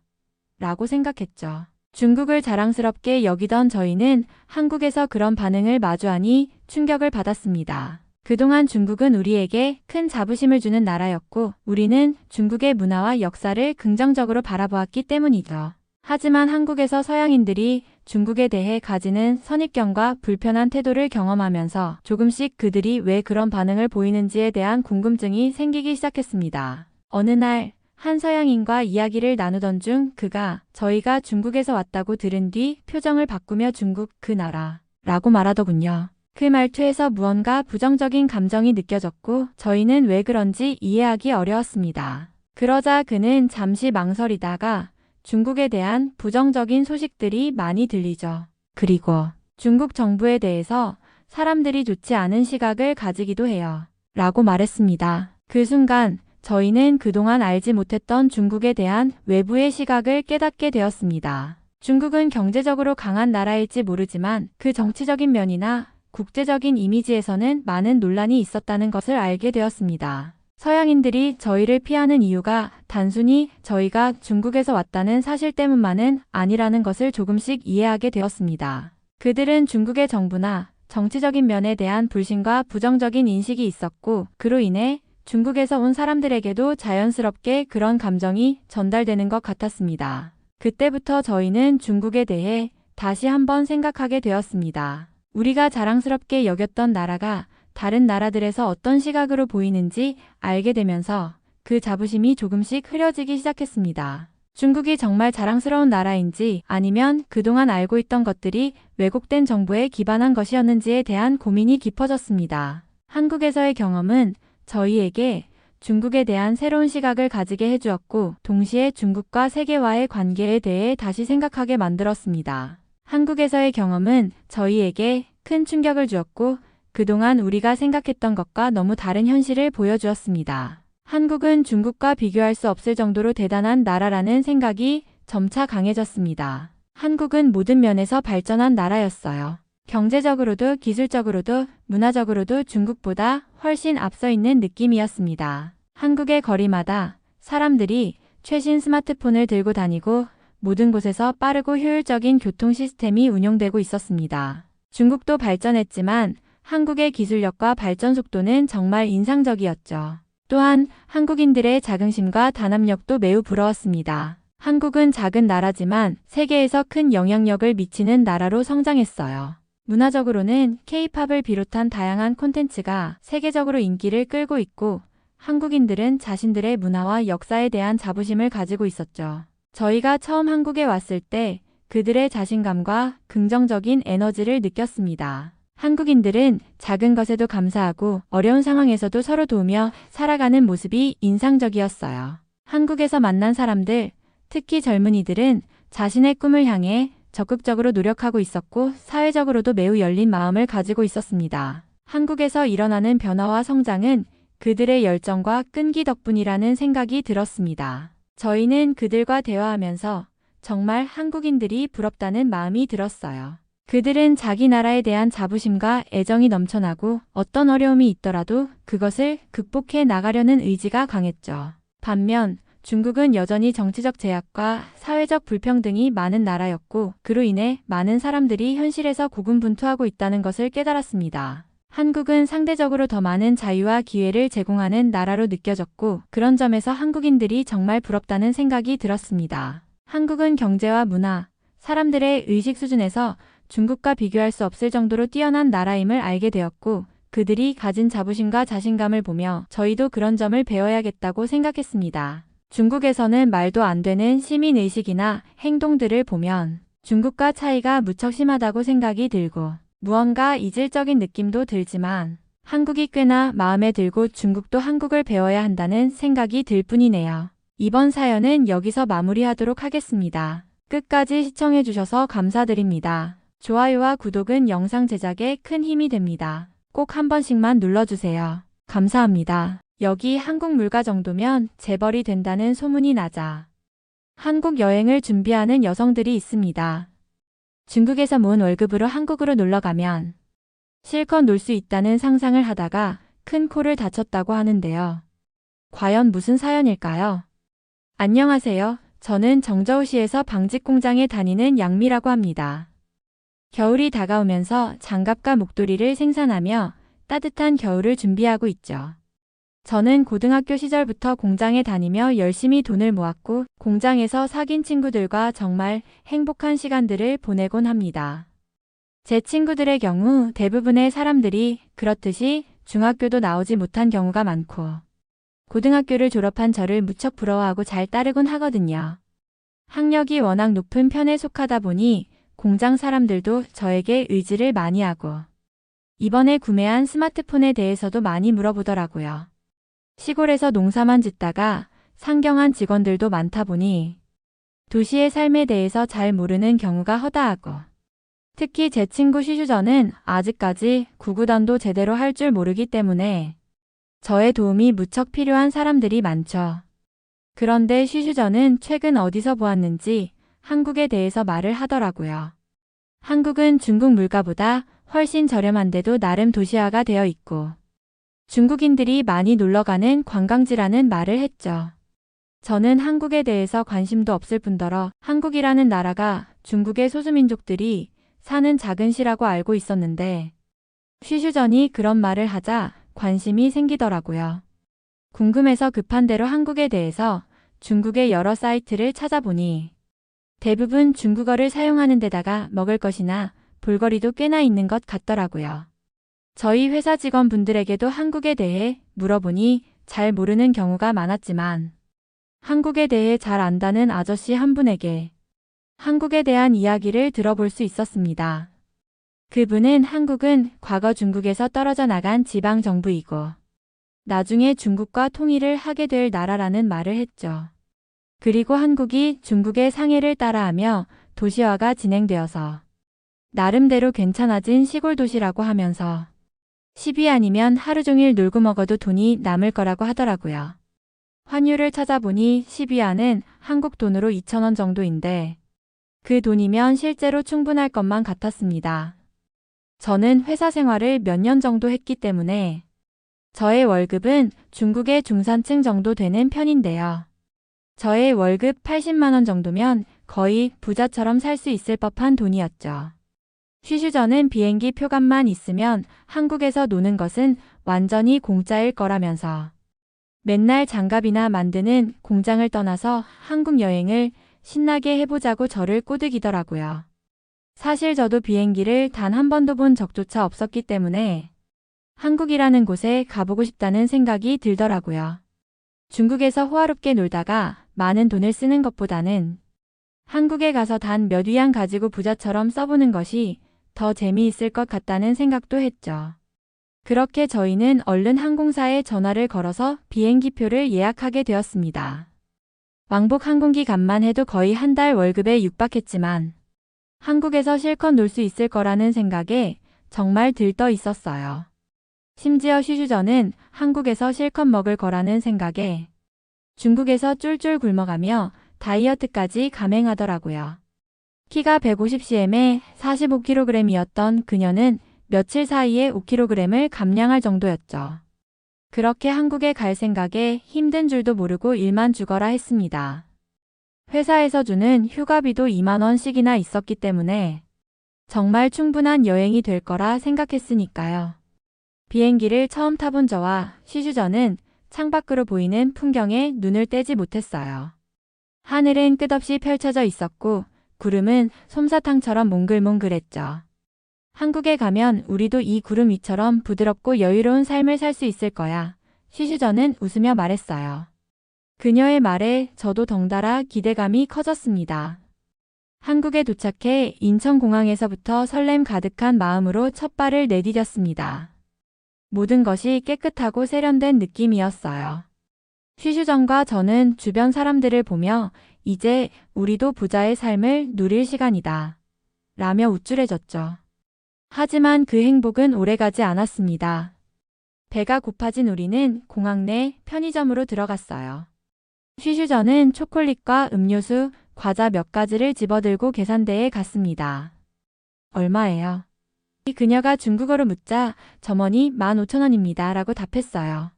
라고 생각했죠. 중국을 자랑스럽게 여기던 저희는 한국에서 그런 반응을 마주하니 충격을 받았습니다. 그동안 중국은 우리에게 큰 자부심을 주는 나라였고 우리는 중국의 문화와 역사를 긍정적으로 바라보았기 때문이죠. 하지만 한국에서 서양인들이 중국에 대해 가지는 선입견과 불편한 태도를 경험하면서 조금씩 그들이 왜 그런 반응을 보이는지에 대한 궁금증이 생기기 시작했습니다. 어느 날 한 서양인과 이야기를 나누던 중 그가 저희가 중국에서 왔다고 들은 뒤 표정을 바꾸며 중국 그 나라라고 말하더군요. 그 말투에서 무언가 부정적인 감정이 느껴졌고 저희는 왜 그런지 이해하기 어려웠습니다. 그러자 그는 잠시 망설이다가 중국에 대한 부정적인 소식들이 많이 들리죠. 그리고 중국 정부에 대해서 사람들이 좋지 않은 시각을 가지기도 해요. 라고 말했습니다. 그 순간 저희는 그동안 알지 못했던 중국에 대한 외부의 시각을 깨닫게 되었습니다. 중국은 경제적으로 강한 나라일지 모르지만 그 정치적인 면이나 국제적인 이미지에서는 많은 논란이 있었다는 것을 알게 되었습니다. 서양인들이 저희를 피하는 이유가 단순히 저희가 중국에서 왔다는 사실 때문만은 아니라는 것을 조금씩 이해하게 되었습니다. 그들은 중국의 정부나 정치적인 면에 대한 불신과 부정적인 인식이 있었고 그로 인해 중국에서 온 사람들에게도 자연스럽게 그런 감정이 전달되는 것 같았습니다. 그때부터 저희는 중국에 대해 다시 한번 생각하게 되었습니다. 우리가 자랑스럽게 여겼던 나라가 다른 나라들에서 어떤 시각으로 보이는지 알게 되면서 그 자부심이 조금씩 흐려지기 시작했습니다. 중국이 정말 자랑스러운 나라인지 아니면 그동안 알고 있던 것들이 왜곡된 정보에 기반한 것이었는지에 대한 고민이 깊어졌습니다. 한국에서의 경험은 저희에게 중국에 대한 새로운 시각을 가지게 해주었고 동시에 중국과 세계와의 관계에 대해 다시 생각하게 만들었습니다. 한국에서의 경험은 저희에게 큰 충격을 주었고 그동안 우리가 생각했던 것과 너무 다른 현실을 보여주었습니다. 한국은 중국과 비교할 수 없을 정도로 대단한 나라라는 생각이 점차 강해졌습니다. 한국은 모든 면에서 발전한 나라였어요. 경제적으로도 기술적으로도 문화적으로도 중국보다 훨씬 앞서 있는 느낌이었습니다. 한국의 거리마다 사람들이 최신 스마트폰을 들고 다니고 모든 곳에서 빠르고 효율적인 교통 시스템이 운용되고 있었습니다. 중국도 발전했지만 한국의 기술력과 발전 속도는 정말 인상적이었죠. 또한 한국인들의 자긍심과 단합력도 매우 부러웠습니다. 한국은 작은 나라지만 세계에서 큰 영향력을 미치는 나라로 성장했어요. 문화적으로는 K-팝을 비롯한 다양한 콘텐츠가 세계적으로 인기를 끌고 있고 한국인들은 자신들의 문화와 역사에 대한 자부심을 가지고 있었죠. 저희가 처음 한국에 왔을 때 그들의 자신감과 긍정적인 에너지를 느꼈습니다. 한국인들은 작은 것에도 감사하고 어려운 상황에서도 서로 도우며 살아가는 모습이 인상적이었어요. 한국에서 만난 사람들, 특히 젊은이들은 자신의 꿈을 향해 적극적으로 노력하고 있었고 사회적으로도 매우 열린 마음을 가지고 있었습니다. 한국에서 일어나는 변화와 성장은 그들의 열정과 끈기 덕분이라는 생각이 들었습니다. 저희는 그들과 대화하면서 정말 한국인들이 부럽다는 마음이 들었어요. 그들은 자기 나라에 대한 자부심과 애정이 넘쳐나고 어떤 어려움이 있더라도 그것을 극복해 나가려는 의지가 강했죠. 반면 중국은 여전히 정치적 제약과 사회적 불평등이 많은 나라였고 그로 인해 많은 사람들이 현실에서 고군분투하고 있다는 것을 깨달았습니다. 한국은 상대적으로 더 많은 자유와 기회를 제공하는 나라로 느껴졌고 그런 점에서 한국인들이 정말 부럽다는 생각이 들었습니다. 한국은 경제와 문화, 사람들의 의식 수준에서 중국과 비교할 수 없을 정도로 뛰어난 나라임을 알게 되었고 그들이 가진 자부심과 자신감을 보며 저희도 그런 점을 배워야겠다고 생각했습니다. 중국에서는 말도 안 되는 시민의식이나 행동들을 보면 중국과 차이가 무척 심하다고 생각이 들고 무언가 이질적인 느낌도 들지만 한국이 꽤나 마음에 들고 중국도 한국을 배워야 한다는 생각이 들 뿐이네요. 이번 사연은 여기서 마무리하도록 하겠습니다. 끝까지 시청해주셔서 감사드립니다. 좋아요와 구독은 영상 제작에 큰 힘이 됩니다. 꼭 한 번씩만 눌러주세요. 감사합니다. 여기 한국 물가 정도면 재벌이 된다는 소문이 나자 한국 여행을 준비하는 여성들이 있습니다. 중국에서 모은 월급으로 한국으로 놀러가면 실컷 놀 수 있다는 상상을 하다가 큰 코를 다쳤다고 하는데요. 과연 무슨 사연일까요? 안녕하세요. 저는 정저우시에서 방직 공장에 다니는 양미라고 합니다. 겨울이 다가오면서 장갑과 목도리를 생산하며 따뜻한 겨울을 준비하고 있죠. 저는 고등학교 시절부터 공장에 다니며 열심히 돈을 모았고 공장에서 사귄 친구들과 정말 행복한 시간들을 보내곤 합니다. 제 친구들의 경우 대부분의 사람들이 그렇듯이 중학교도 나오지 못한 경우가 많고 고등학교를 졸업한 저를 무척 부러워하고 잘 따르곤 하거든요. 학력이 워낙 높은 편에 속하다 보니 공장 사람들도 저에게 의지를 많이 하고 이번에 구매한 스마트폰에 대해서도 많이 물어보더라고요. 시골에서 농사만 짓다가 상경한 직원들도 많다 보니 도시의 삶에 대해서 잘 모르는 경우가 허다하고 특히 제 친구 쉬슈저는 아직까지 구구단도 제대로 할 줄 모르기 때문에 저의 도움이 무척 필요한 사람들이 많죠. 그런데 쉬슈저는 최근 어디서 보았는지 한국에 대해서 말을 하더라고요. 한국은 중국 물가보다 훨씬 저렴한데도 나름 도시화가 되어 있고 중국인들이 많이 놀러가는 관광지라는 말을 했죠. 저는 한국에 대해서 관심도 없을 뿐더러 한국이라는 나라가 중국의 소수민족들이 사는 작은 시라고 알고 있었는데 쉬슈전이 그런 말을 하자 관심이 생기더라고요. 궁금해서 급한 대로 한국에 대해서 중국의 여러 사이트를 찾아보니 대부분 중국어를 사용하는 데다가 먹을 것이나 볼거리도 꽤나 있는 것 같더라고요. 저희 회사 직원분들에게도 한국에 대해 물어보니 잘 모르는 경우가 많았지만 한국에 대해 잘 안다는 아저씨 한 분에게 한국에 대한 이야기를 들어볼 수 있었습니다. 그분은 한국은 과거 중국에서 떨어져 나간 지방 정부이고 나중에 중국과 통일을 하게 될 나라라는 말을 했죠. 그리고 한국이 중국의 상해를 따라하며 도시화가 진행되어서 나름대로 괜찮아진 시골 도시라고 하면서 10위 아니면 하루 종일 놀고 먹어도 돈이 남을 거라고 하더라고요. 환율을 찾아보니 10위안은 한국 돈으로 2,000원 정도인데 그 돈이면 실제로 충분할 것만 같았습니다. 저는 회사 생활을 몇 년 정도 했기 때문에 저의 월급은 중국의 중산층 정도 되는 편인데요. 저의 월급 80만 원 정도면 거의 부자처럼 살 수 있을 법한 돈이었죠. 쉬슈저는 비행기 표값만 있으면 한국에서 노는 것은 완전히 공짜일 거라면서 맨날 장갑이나 만드는 공장을 떠나서 한국 여행을 신나게 해보자고 저를 꼬드기더라고요. 사실 저도 비행기를 단 한 번도 본 적조차 없었기 때문에 한국이라는 곳에 가보고 싶다는 생각이 들더라고요. 중국에서 호화롭게 놀다가 많은 돈을 쓰는 것보다는 한국에 가서 단 몇 위안 가지고 부자처럼 써보는 것이 더 재미있을 것 같다는 생각도 했죠. 그렇게 저희는 얼른 항공사에 전화를 걸어서 비행기표를 예약하게 되었습니다. 왕복 항공기 값만 해도 거의 한 달 월급에 육박했지만 한국에서 실컷 놀 수 있을 거라는 생각에 정말 들떠 있었어요. 심지어 슈슈저는 한국에서 실컷 먹을 거라는 생각에 중국에서 쫄쫄 굶어가며 다이어트까지 감행하더라고요. 키가 150cm에 45kg이었던 그녀는 며칠 사이에 5kg을 감량할 정도였죠. 그렇게 한국에 갈 생각에 힘든 줄도 모르고 일만 죽어라 했습니다. 회사에서 주는 휴가비도 2만 원씩이나 있었기 때문에 정말 충분한 여행이 될 거라 생각했으니까요. 비행기를 처음 타본 저와 슈슈저는 창밖으로 보이는 풍경에 눈을 떼지 못했어요. 하늘은 끝없이 펼쳐져 있었고 구름은 솜사탕처럼 몽글몽글했죠. 한국에 가면 우리도 이 구름 위처럼 부드럽고 여유로운 삶을 살 수 있을 거야. 슈슈저는 웃으며 말했어요. 그녀의 말에 저도 덩달아 기대감이 커졌습니다. 한국에 도착해 인천공항에서부터 설렘 가득한 마음으로 첫 발을 내디뎠습니다. 모든 것이 깨끗하고 세련된 느낌이었어요. 슈슈전과 저는 주변 사람들을 보며 이제 우리도 부자의 삶을 누릴 시간이다 라며 우쭐해졌죠. 하지만 그 행복은 오래가지 않았습니다. 배가 고파진 우리는 공항 내 편의점으로 들어갔어요. 슈슈전은 초콜릿과 음료수, 과자 몇 가지를 집어들고 계산대에 갔습니다. 얼마예요? 그녀가 중국어로 묻자 점원이 15,000원입니다 라고 답했어요.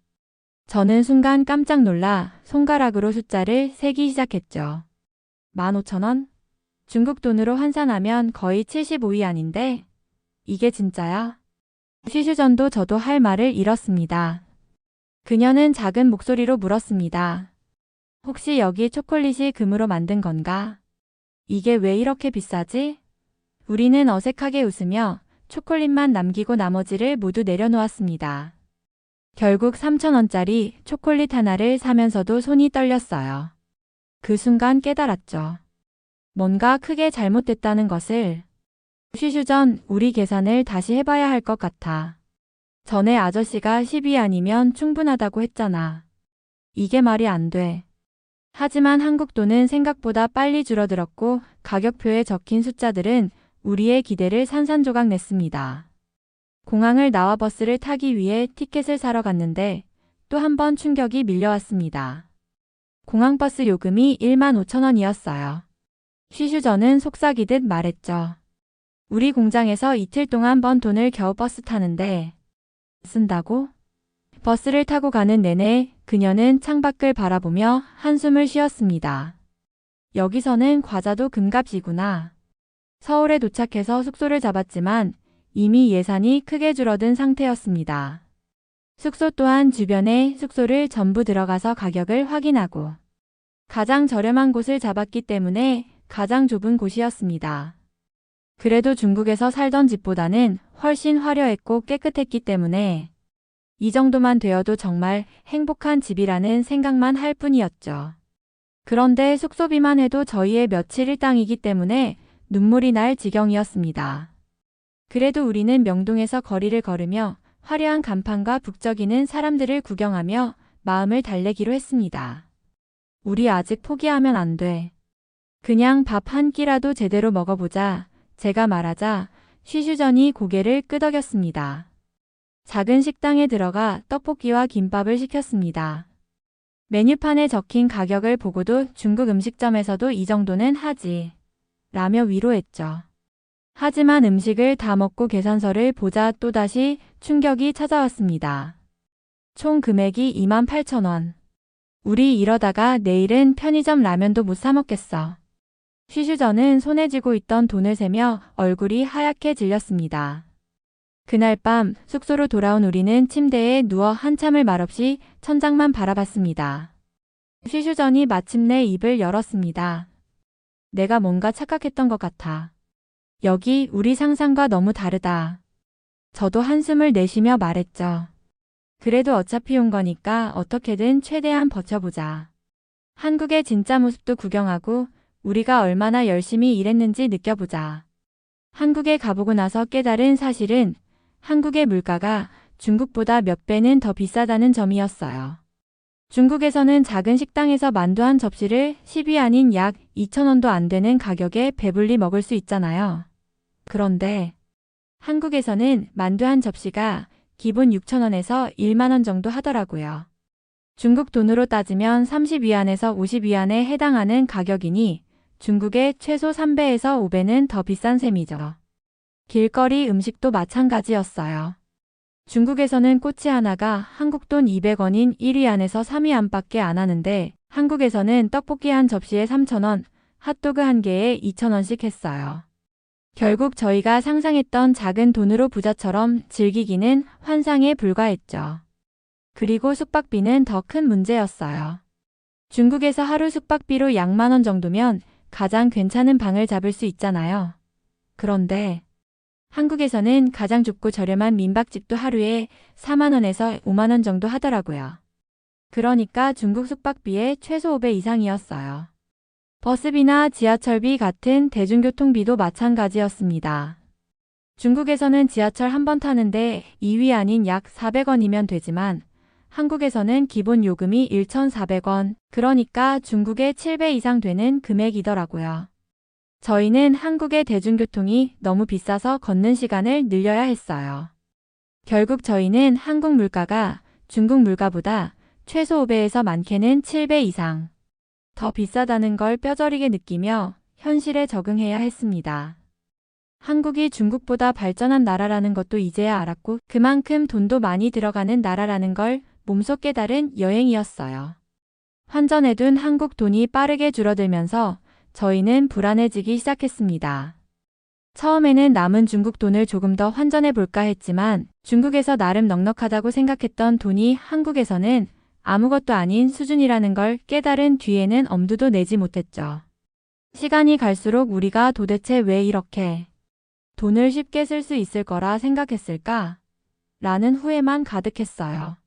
저는 순간 깜짝 놀라 손가락으로 숫자를 세기 시작했죠. 15,000원? 중국 돈으로 환산하면 거의 75위안인데 이게 진짜야? 슈슈전도 저도 할 말을 잃었습니다. 그녀는 작은 목소리로 물었습니다. 혹시 여기 초콜릿이 금으로 만든 건가? 이게 왜 이렇게 비싸지? 우리는 어색하게 웃으며 초콜릿만 남기고 나머지를 모두 내려놓았습니다. 결국 3,000원짜리 초콜릿 하나를 사면서도 손이 떨렸어요. 그 순간 깨달았죠. 뭔가 크게 잘못됐다는 것을. 슈슈전, 우리 계산을 다시 해봐야 할 것 같아. 전에 아저씨가 10위안이면 충분하다고 했잖아. 이게 말이 안 돼. 하지만 한국 돈은 생각보다 빨리 줄어들었고 가격표에 적힌 숫자들은 우리의 기대를 산산조각 냈습니다. 공항을 나와 버스를 타기 위해 티켓을 사러 갔는데 또 한 번 충격이 밀려왔습니다. 공항버스 요금이 15,000원이었어요. 슈슈전은 속삭이듯 말했죠. 우리 공장에서 이틀 동안 번 돈을 겨우 버스 타는데 쓴다고? 버스를 타고 가는 내내 그녀는 창밖을 바라보며 한숨을 쉬었습니다. 여기서는 과자도 금값이구나. 서울에 도착해서 숙소를 잡았지만 이미 예산이 크게 줄어든 상태였습니다. 숙소 또한 주변에 숙소를 전부 들어가서 가격을 확인하고 가장 저렴한 곳을 잡았기 때문에 가장 좁은 곳이었습니다. 그래도 중국에서 살던 집보다는 훨씬 화려했고 깨끗했기 때문에 이 정도만 되어도 정말 행복한 집이라는 생각만 할 뿐이었죠. 그런데 숙소비만 해도 저희의 며칠 일당이기 때문에 눈물이 날 지경이었습니다. 그래도 우리는 명동에서 거리를 걸으며 화려한 간판과 북적이는 사람들을 구경하며 마음을 달래기로 했습니다. 우리 아직 포기하면 안 돼. 그냥 밥 한 끼라도 제대로 먹어보자. 제가 말하자 슈슈전이 고개를 끄덕였습니다. 작은 식당에 들어가 떡볶이와 김밥을 시켰습니다. 메뉴판에 적힌 가격을 보고도 중국 음식점에서도 이 정도는 하지 라며 위로했죠. 하지만 음식을 다 먹고 계산서를 보자 또다시 충격이 찾아왔습니다. 총 금액이 28,000원. 우리 이러다가 내일은 편의점 라면도 못 사 먹겠어. 슈슈전은 손에 쥐고 있던 돈을 세며 얼굴이 하얗게 질렸습니다. 그날 밤 숙소로 돌아온 우리는 침대에 누워 한참을 말없이 천장만 바라봤습니다. 슈슈전이 마침내 입을 열었습니다. 내가 뭔가 착각했던 것 같아. 여기 우리 상상과 너무 다르다. 저도 한숨을 내쉬며 말했죠. 그래도 어차피 온 거니까 어떻게든 최대한 버텨보자. 한국의 진짜 모습도 구경하고 우리가 얼마나 열심히 일했는지 느껴보자. 한국에 가보고 나서 깨달은 사실은 한국의 물가가 중국보다 몇 배는 더 비싸다는 점이었어요. 중국에서는 작은 식당에서 만두 한 접시를 10위안인 약 2,000원도 안 되는 가격에 배불리 먹을 수 있잖아요. 그런데 한국에서는 만두 한 접시가 기본 6,000원에서 10,000원 정도 하더라고요. 중국 돈으로 따지면 30위안에서 50위안에 해당하는 가격이니 중국의 최소 3배에서 5배는 더 비싼 셈이죠. 길거리 음식도 마찬가지였어요. 중국에서는 꼬치 하나가 한국 돈 200원인 1위안에서 3위안밖에 안 하는데 한국에서는 떡볶이 한 접시에 3,000원, 핫도그 한 개에 2,000원씩 했어요. 결국 저희가 상상했던 작은 돈으로 부자처럼 즐기기는 환상에 불과했죠. 그리고 숙박비는 더 큰 문제였어요. 중국에서 하루 숙박비로 약 10,000원 정도면 가장 괜찮은 방을 잡을 수 있잖아요. 그런데 한국에서는 가장 좁고 저렴한 민박집도 하루에 40,000원에서 50,000원 정도 하더라고요. 그러니까 중국 숙박비의 최소 5배 이상이었어요. 버스비나 지하철비 같은 대중교통비도 마찬가지였습니다. 중국에서는 지하철 한 번 타는데 2위안인 약 400원이면 되지만 한국에서는 기본 요금이 1,400원, 그러니까 중국의 7배 이상 되는 금액이더라고요. 저희는 한국의 대중교통이 너무 비싸서 걷는 시간을 늘려야 했어요. 결국 저희는 한국 물가가 중국 물가보다 최소 5배에서 많게는 7배 이상 더 비싸다는 걸 뼈저리게 느끼며 현실에 적응해야 했습니다. 한국이 중국보다 발전한 나라라는 것도 이제야 알았고 그만큼 돈도 많이 들어가는 나라라는 걸 몸소 깨달은 여행이었어요. 환전해둔 한국 돈이 빠르게 줄어들면서 저희는 불안해지기 시작했습니다. 처음에는 남은 중국 돈을 조금 더 환전해 볼까 했지만 중국에서 나름 넉넉하다고 생각했던 돈이 한국에서는 아무것도 아닌 수준이라는 걸 깨달은 뒤에는 엄두도 내지 못했죠. 시간이 갈수록 우리가 도대체 왜 이렇게 돈을 쉽게 쓸 수 있을 거라 생각했을까? 라는 후회만 가득했어요.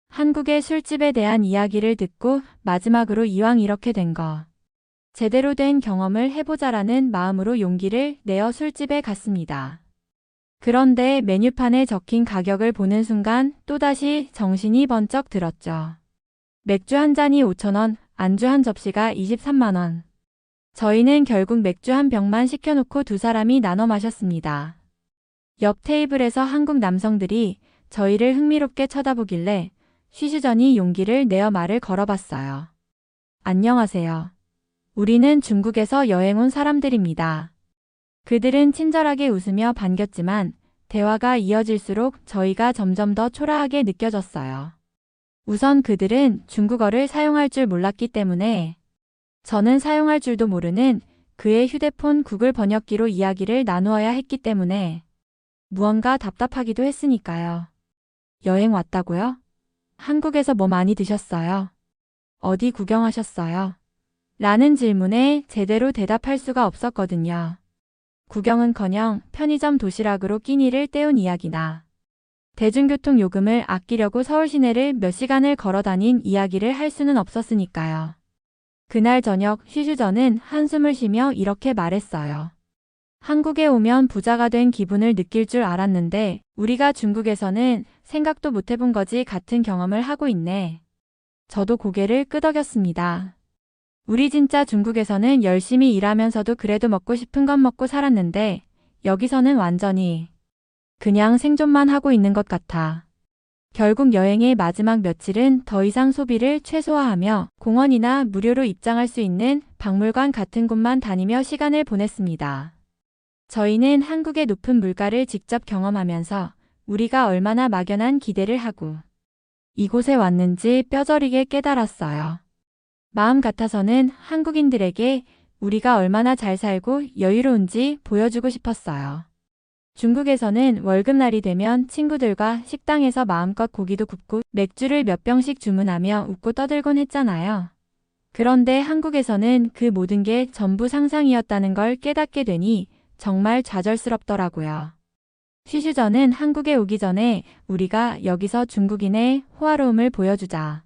한국의 술집에 대한 이야기를 듣고 마지막으로 이왕 이렇게 된 거 제대로 된 경험을 해보자라는 마음으로 용기를 내어 술집에 갔습니다. 그런데 메뉴판에 적힌 가격을 보는 순간 또다시 정신이 번쩍 들었죠. 맥주 한 잔이 5,000원, 안주 한 접시가 23만 원. 저희는 결국 맥주 한 병만 시켜놓고 두 사람이 나눠 마셨습니다. 옆 테이블에서 한국 남성들이 저희를 흥미롭게 쳐다보길래 쉬쉬전이 용기를 내어 말을 걸어봤어요. 안녕하세요. 우리는 중국에서 여행 온 사람들입니다. 그들은 친절하게 웃으며 반겼지만 대화가 이어질수록 저희가 점점 더 초라하게 느껴졌어요. 우선 그들은 중국어를 사용할 줄 몰랐기 때문에 저는 사용할 줄도 모르는 그의 휴대폰 구글 번역기로 이야기를 나누어야 했기 때문에 무언가 답답하기도 했으니까요. 여행 왔다고요? 한국에서 뭐 많이 드셨어요? 어디 구경하셨어요? 라는 질문에 제대로 대답할 수가 없었거든요. 구경은커녕 편의점 도시락으로 끼니를 때운 이야기나 대중교통 요금을 아끼려고 서울 시내를 몇 시간을 걸어 다닌 이야기를 할 수는 없었으니까요. 그날 저녁 쉬쉬전은 한숨을 쉬며 이렇게 말했어요. 한국에 오면 부자가 된 기분을 느낄 줄 알았는데 우리가 중국에서는 생각도 못 해본 거지 같은 경험을 하고 있네. 저도 고개를 끄덕였습니다. 우리 진짜 중국에서는 열심히 일하면서도 그래도 먹고 싶은 건 먹고 살았는데 여기서는 완전히 그냥 생존만 하고 있는 것 같아. 결국 여행의 마지막 며칠은 더 이상 소비를 최소화하며 공원이나 무료로 입장할 수 있는 박물관 같은 곳만 다니며 시간을 보냈습니다. 저희는 한국의 높은 물가를 직접 경험하면서 우리가 얼마나 막연한 기대를 하고 이곳에 왔는지 뼈저리게 깨달았어요. 마음 같아서는 한국인들에게 우리가 얼마나 잘 살고 여유로운지 보여주고 싶었어요. 중국에서는 월급날이 되면 친구들과 식당에서 마음껏 고기도 굽고 맥주를 몇 병씩 주문하며 웃고 떠들곤 했잖아요. 그런데 한국에서는 그 모든 게 전부 상상이었다는 걸 깨닫게 되니 정말 좌절스럽더라고요. 쉬슈저는 한국에 오기 전에 우리가 여기서 중국인의 호화로움을 보여주자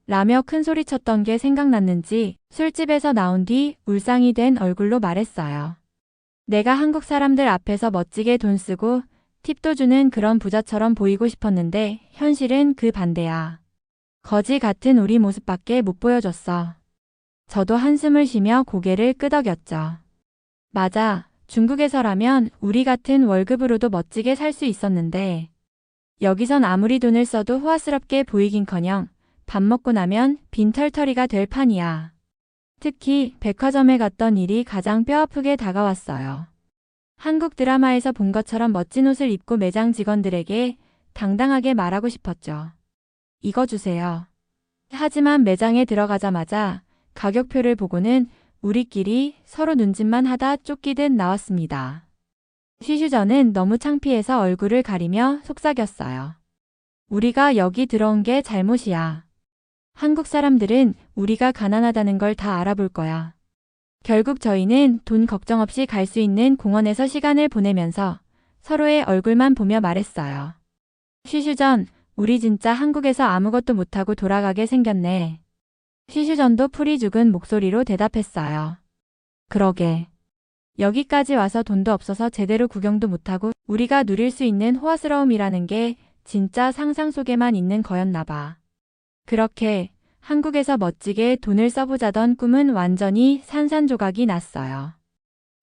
라며 큰 소리쳤던 게 생각났는지 술집에서 나온 뒤 울상이 된 얼굴로 말했어요. 내가 한국 사람들 앞에서 멋지게 돈 쓰고 팁도 주는 그런 부자처럼 보이고 싶었는데 현실은 그 반대야. 거지 같은 우리 모습밖에 못 보여줬어. 저도 한숨을 쉬며 고개를 끄덕였죠. 맞아. 중국에서라면 우리 같은 월급으로도 멋지게 살 수 있었는데 여기선 아무리 돈을 써도 호화스럽게 보이긴커녕 밥 먹고 나면 빈털터리가 될 판이야. 특히 백화점에 갔던 일이 가장 뼈아프게 다가왔어요. 한국 드라마에서 본 것처럼 멋진 옷을 입고 매장 직원들에게 당당하게 말하고 싶었죠. 이거 주세요. 하지만 매장에 들어가자마자 가격표를 보고는 우리끼리 서로 눈짓만 하다 쫓기듯 나왔습니다. 쉬슈저는 너무 창피해서 얼굴을 가리며 속삭였어요. 우리가 여기 들어온 게 잘못이야. 한국 사람들은 우리가 가난하다는 걸 다 알아볼 거야. 결국 저희는 돈 걱정 없이 갈 수 있는 공원에서 시간을 보내면서 서로의 얼굴만 보며 말했어요. 쉬슈전, 우리 진짜 한국에서 아무것도 못하고 돌아가게 생겼네. 쉬슈전도 풀이 죽은 목소리로 대답했어요. 그러게. 여기까지 와서 돈도 없어서 제대로 구경도 못하고 우리가 누릴 수 있는 호화스러움이라는 게 진짜 상상 속에만 있는 거였나 봐. 그렇게 한국에서 멋지게 돈을 써보자던 꿈은 완전히 산산조각이 났어요.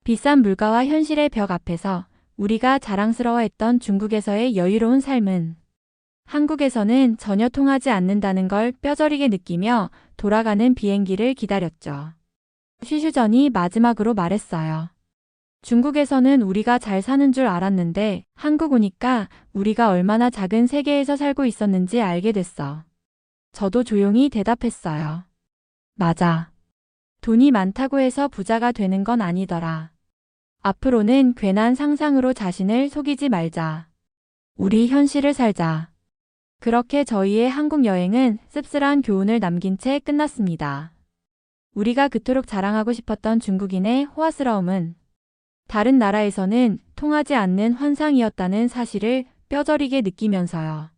비싼 물가와 현실의 벽 앞에서 우리가 자랑스러워했던 중국에서의 여유로운 삶은 한국에서는 전혀 통하지 않는다는 걸 뼈저리게 느끼며 돌아가는 비행기를 기다렸죠. 쉬슈전이 마지막으로 말했어요. 중국에서는 우리가 잘 사는 줄 알았는데 한국 오니까 우리가 얼마나 작은 세계에서 살고 있었는지 알게 됐어. 저도 조용히 대답했어요. 맞아. 돈이 많다고 해서 부자가 되는 건 아니더라. 앞으로는 괜한 상상으로 자신을 속이지 말자. 우리 현실을 살자. 그렇게 저희의 한국 여행은 씁쓸한 교훈을 남긴 채 끝났습니다. 우리가 그토록 자랑하고 싶었던 중국인의 호화스러움은 다른 나라에서는 통하지 않는 환상이었다는 사실을 뼈저리게 느끼면서요.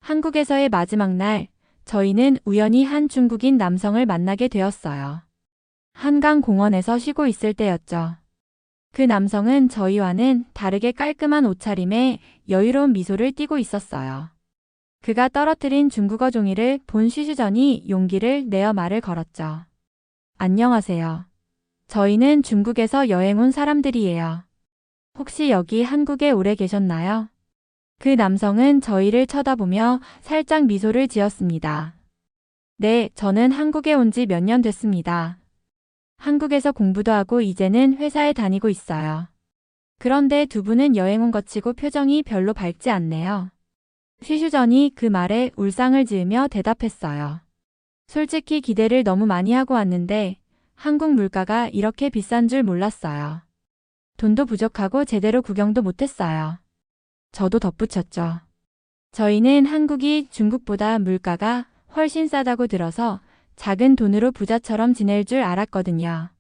한국에서의 마지막 날, 저희는 우연히 한 중국인 남성을 만나게 되었어요. 한강 공원에서 쉬고 있을 때였죠. 그 남성은 저희와는 다르게 깔끔한 옷차림에 여유로운 미소를 띠고 있었어요. 그가 떨어뜨린 중국어 종이를 본 쉬슈전이 용기를 내어 말을 걸었죠. 안녕하세요. 저희는 중국에서 여행 온 사람들이에요. 혹시 여기 한국에 오래 계셨나요? 그 남성은 저희를 쳐다보며 살짝 미소를 지었습니다. 네, 저는 한국에 온 지 몇 년 됐습니다. 한국에서 공부도 하고 이제는 회사에 다니고 있어요. 그런데 두 분은 여행 온 것 치고 표정이 별로 밝지 않네요. 쉬슈전이 그 말에 울상을 지으며 대답했어요. 솔직히 기대를 너무 많이 하고 왔는데 한국 물가가 이렇게 비싼 줄 몰랐어요. 돈도 부족하고 제대로 구경도 못했어요. 저도 덧붙였죠. 저희는 한국이 중국보다 물가가 훨씬 싸다고 들어서 작은 돈으로 부자처럼 지낼 줄 알았거든요.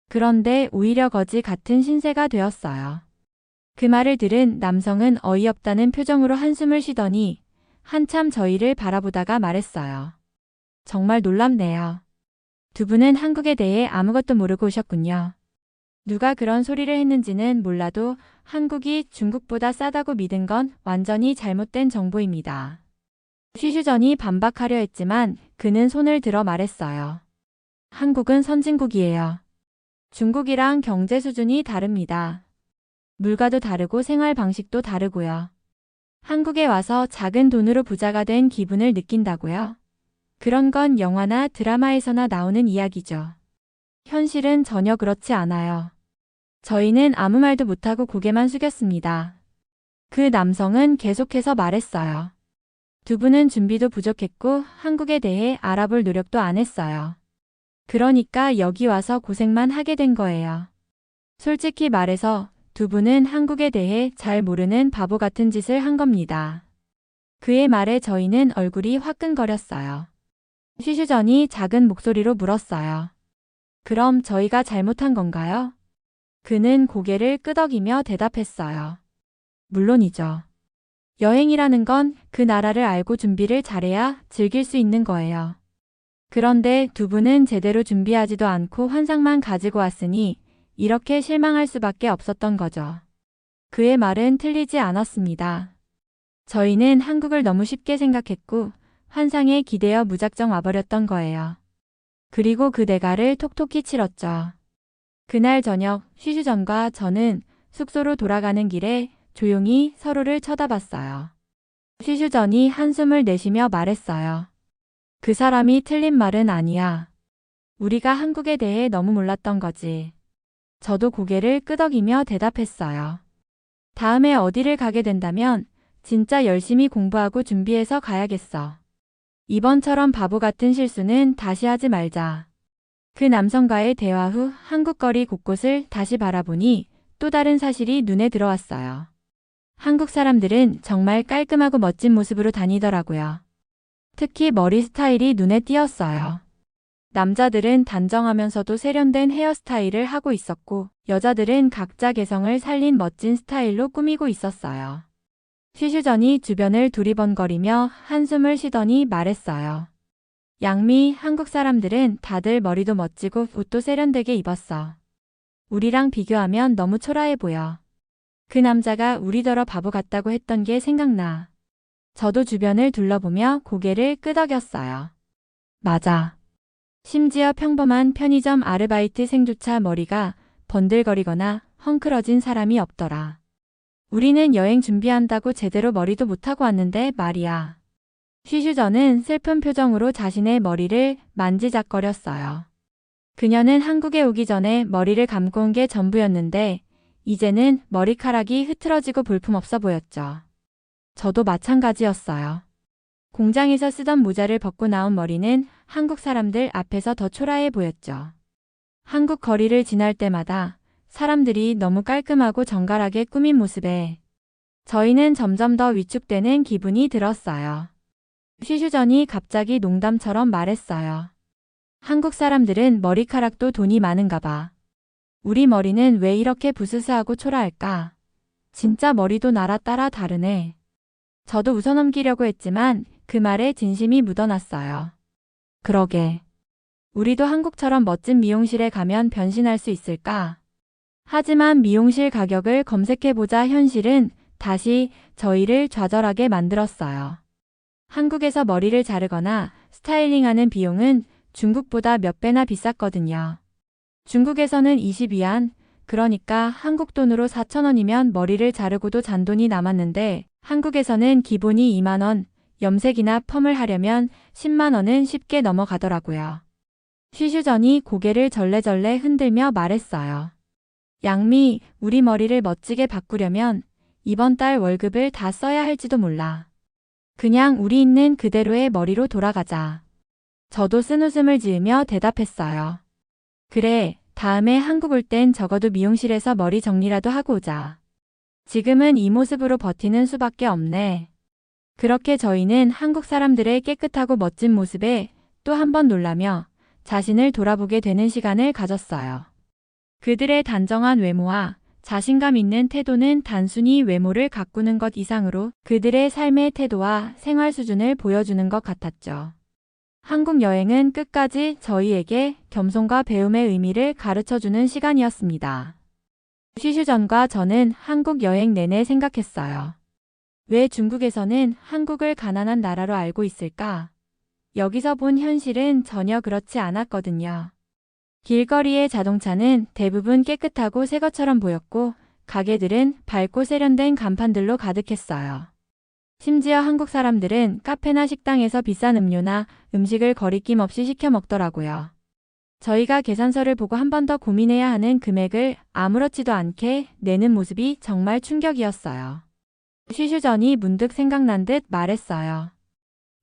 그런데 오히려 거지 같은 신세가 되었어요. 그 말을 들은 남성은 어이없다는 표정으로 한숨을 쉬더니 한참 저희를 바라보다가 말했어요. 정말 놀랍네요. 두 분은 한국에 대해 아무것도 모르고 오셨군요. 누가 그런 소리를 했는지는 몰라도 한국이 중국보다 싸다고 믿은 건 완전히 잘못된 정보입니다. 쉬슈전이 반박하려 했지만 그는 손을 들어 말했어요. 한국은 선진국이에요. 중국이랑 경제 수준이 다릅니다. 물가도 다르고 생활 방식도 다르고요. 한국에 와서 작은 돈으로 부자가 된 기분을 느낀다고요? 그런 건 영화나 드라마에서나 나오는 이야기죠. 현실은 전혀 그렇지 않아요. 저희는 아무 말도 못하고 고개만 숙였습니다. 그 남성은 계속해서 말했어요. 두 분은 준비도 부족했고 한국에 대해 알아볼 노력도 안 했어요. 그러니까 여기 와서 고생만 하게 된 거예요. 솔직히 말해서 두 분은 한국에 대해 잘 모르는 바보 같은 짓을 한 겁니다. 그의 말에 저희는 얼굴이 화끈거렸어요. 쉬슈전이 작은 목소리로 물었어요. 그럼 저희가 잘못한 건가요? 그는 고개를 끄덕이며 대답했어요. 물론이죠. 여행이라는 건 그 나라를 알고 준비를 잘해야 즐길 수 있는 거예요. 그런데 두 분은 제대로 준비하지도 않고 환상만 가지고 왔으니 이렇게 실망할 수밖에 없었던 거죠. 그의 말은 틀리지 않았습니다. 저희는 한국을 너무 쉽게 생각했고 환상에 기대어 무작정 와버렸던 거예요. 그리고 그 대가를 톡톡히 치렀죠. 그날 저녁 쉬슈전과 저는 숙소로 돌아가는 길에 조용히 서로를 쳐다봤어요. 쉬슈전이 한숨을 내쉬며 말했어요. 그 사람이 틀린 말은 아니야. 우리가 한국에 대해 너무 몰랐던 거지. 저도 고개를 끄덕이며 대답했어요. 다음에 어디를 가게 된다면 진짜 열심히 공부하고 준비해서 가야겠어. 이번처럼 바보 같은 실수는 다시 하지 말자. 그 남성과의 대화 후 한국 거리 곳곳을 다시 바라보니 또 다른 사실이 눈에 들어왔어요. 한국 사람들은 정말 깔끔하고 멋진 모습으로 다니더라고요. 특히 머리 스타일이 눈에 띄었어요. 남자들은 단정하면서도 세련된 헤어스타일을 하고 있었고 여자들은 각자 개성을 살린 멋진 스타일로 꾸미고 있었어요. 쉬슈전이 주변을 두리번거리며 한숨을 쉬더니 말했어요. 양미, 한국 사람들은 다들 머리도 멋지고 옷도 세련되게 입었어. 우리랑 비교하면 너무 초라해 보여. 그 남자가 우리더러 바보 같다고 했던 게 생각나. 저도 주변을 둘러보며 고개를 끄덕였어요. 맞아. 심지어 평범한 편의점 아르바이트생조차 머리가 번들거리거나 헝클어진 사람이 없더라. 우리는 여행 준비한다고 제대로 머리도 못하고 왔는데 말이야. 쉬슈전은 슬픈 표정으로 자신의 머리를 만지작거렸어요. 그녀는 한국에 오기 전에 머리를 감고 온 게 전부였는데 이제는 머리카락이 흐트러지고 볼품없어 보였죠. 저도 마찬가지였어요. 공장에서 쓰던 모자를 벗고 나온 머리는 한국 사람들 앞에서 더 초라해 보였죠. 한국 거리를 지날 때마다 사람들이 너무 깔끔하고 정갈하게 꾸민 모습에 저희는 점점 더 위축되는 기분이 들었어요. 쉬슈전이 갑자기 농담처럼 말했어요. 한국 사람들은 머리카락도 돈이 많은가 봐. 우리 머리는 왜 이렇게 부스스하고 초라할까? 진짜 머리도 나라 따라 다르네. 저도 웃어넘기려고 했지만 그 말에 진심이 묻어났어요. 그러게. 우리도 한국처럼 멋진 미용실에 가면 변신할 수 있을까? 하지만 미용실 가격을 검색해보자 현실은 다시 저희를 좌절하게 만들었어요. 한국에서 머리를 자르거나 스타일링하는 비용은 중국보다 몇 배나 비쌌거든요. 중국에서는 20위안, 그러니까 한국 돈으로 4,000원이면 머리를 자르고도 잔돈이 남았는데 한국에서는 기본이 2만원, 염색이나 펌을 하려면 10만원은 쉽게 넘어가더라고요. 쉬슈전이 고개를 절레절레 흔들며 말했어요. 양미, 우리 머리를 멋지게 바꾸려면 이번 달 월급을 다 써야 할지도 몰라. 그냥 우리 있는 그대로의 머리로 돌아가자. 저도 쓴웃음을 지으며 대답했어요. 그래, 다음에 한국 올 땐 적어도 미용실에서 머리 정리라도 하고 오자. 지금은 이 모습으로 버티는 수밖에 없네. 그렇게 저희는 한국 사람들의 깨끗하고 멋진 모습에 또 한 번 놀라며 자신을 돌아보게 되는 시간을 가졌어요. 그들의 단정한 외모와 자신감 있는 태도는 단순히 외모를 가꾸는 것 이상으로 그들의 삶의 태도와 생활 수준을 보여주는 것 같았죠. 한국 여행은 끝까지 저희에게 겸손과 배움의 의미를 가르쳐주는 시간이었습니다. 쉬슈전과 저는 한국 여행 내내 생각했어요. 왜 중국에서는 한국을 가난한 나라로 알고 있을까? 여기서 본 현실은 전혀 그렇지 않았거든요. 길거리의 자동차는 대부분 깨끗하고 새 것처럼 보였고 가게들은 밝고 세련된 간판들로 가득했어요. 심지어 한국 사람들은 카페나 식당에서 비싼 음료나 음식을 거리낌 없이 시켜 먹더라고요. 저희가 계산서를 보고 한 번 더 고민해야 하는 금액을 아무렇지도 않게 내는 모습이 정말 충격이었어요. 쉬슈전이 문득 생각난 듯 말했어요.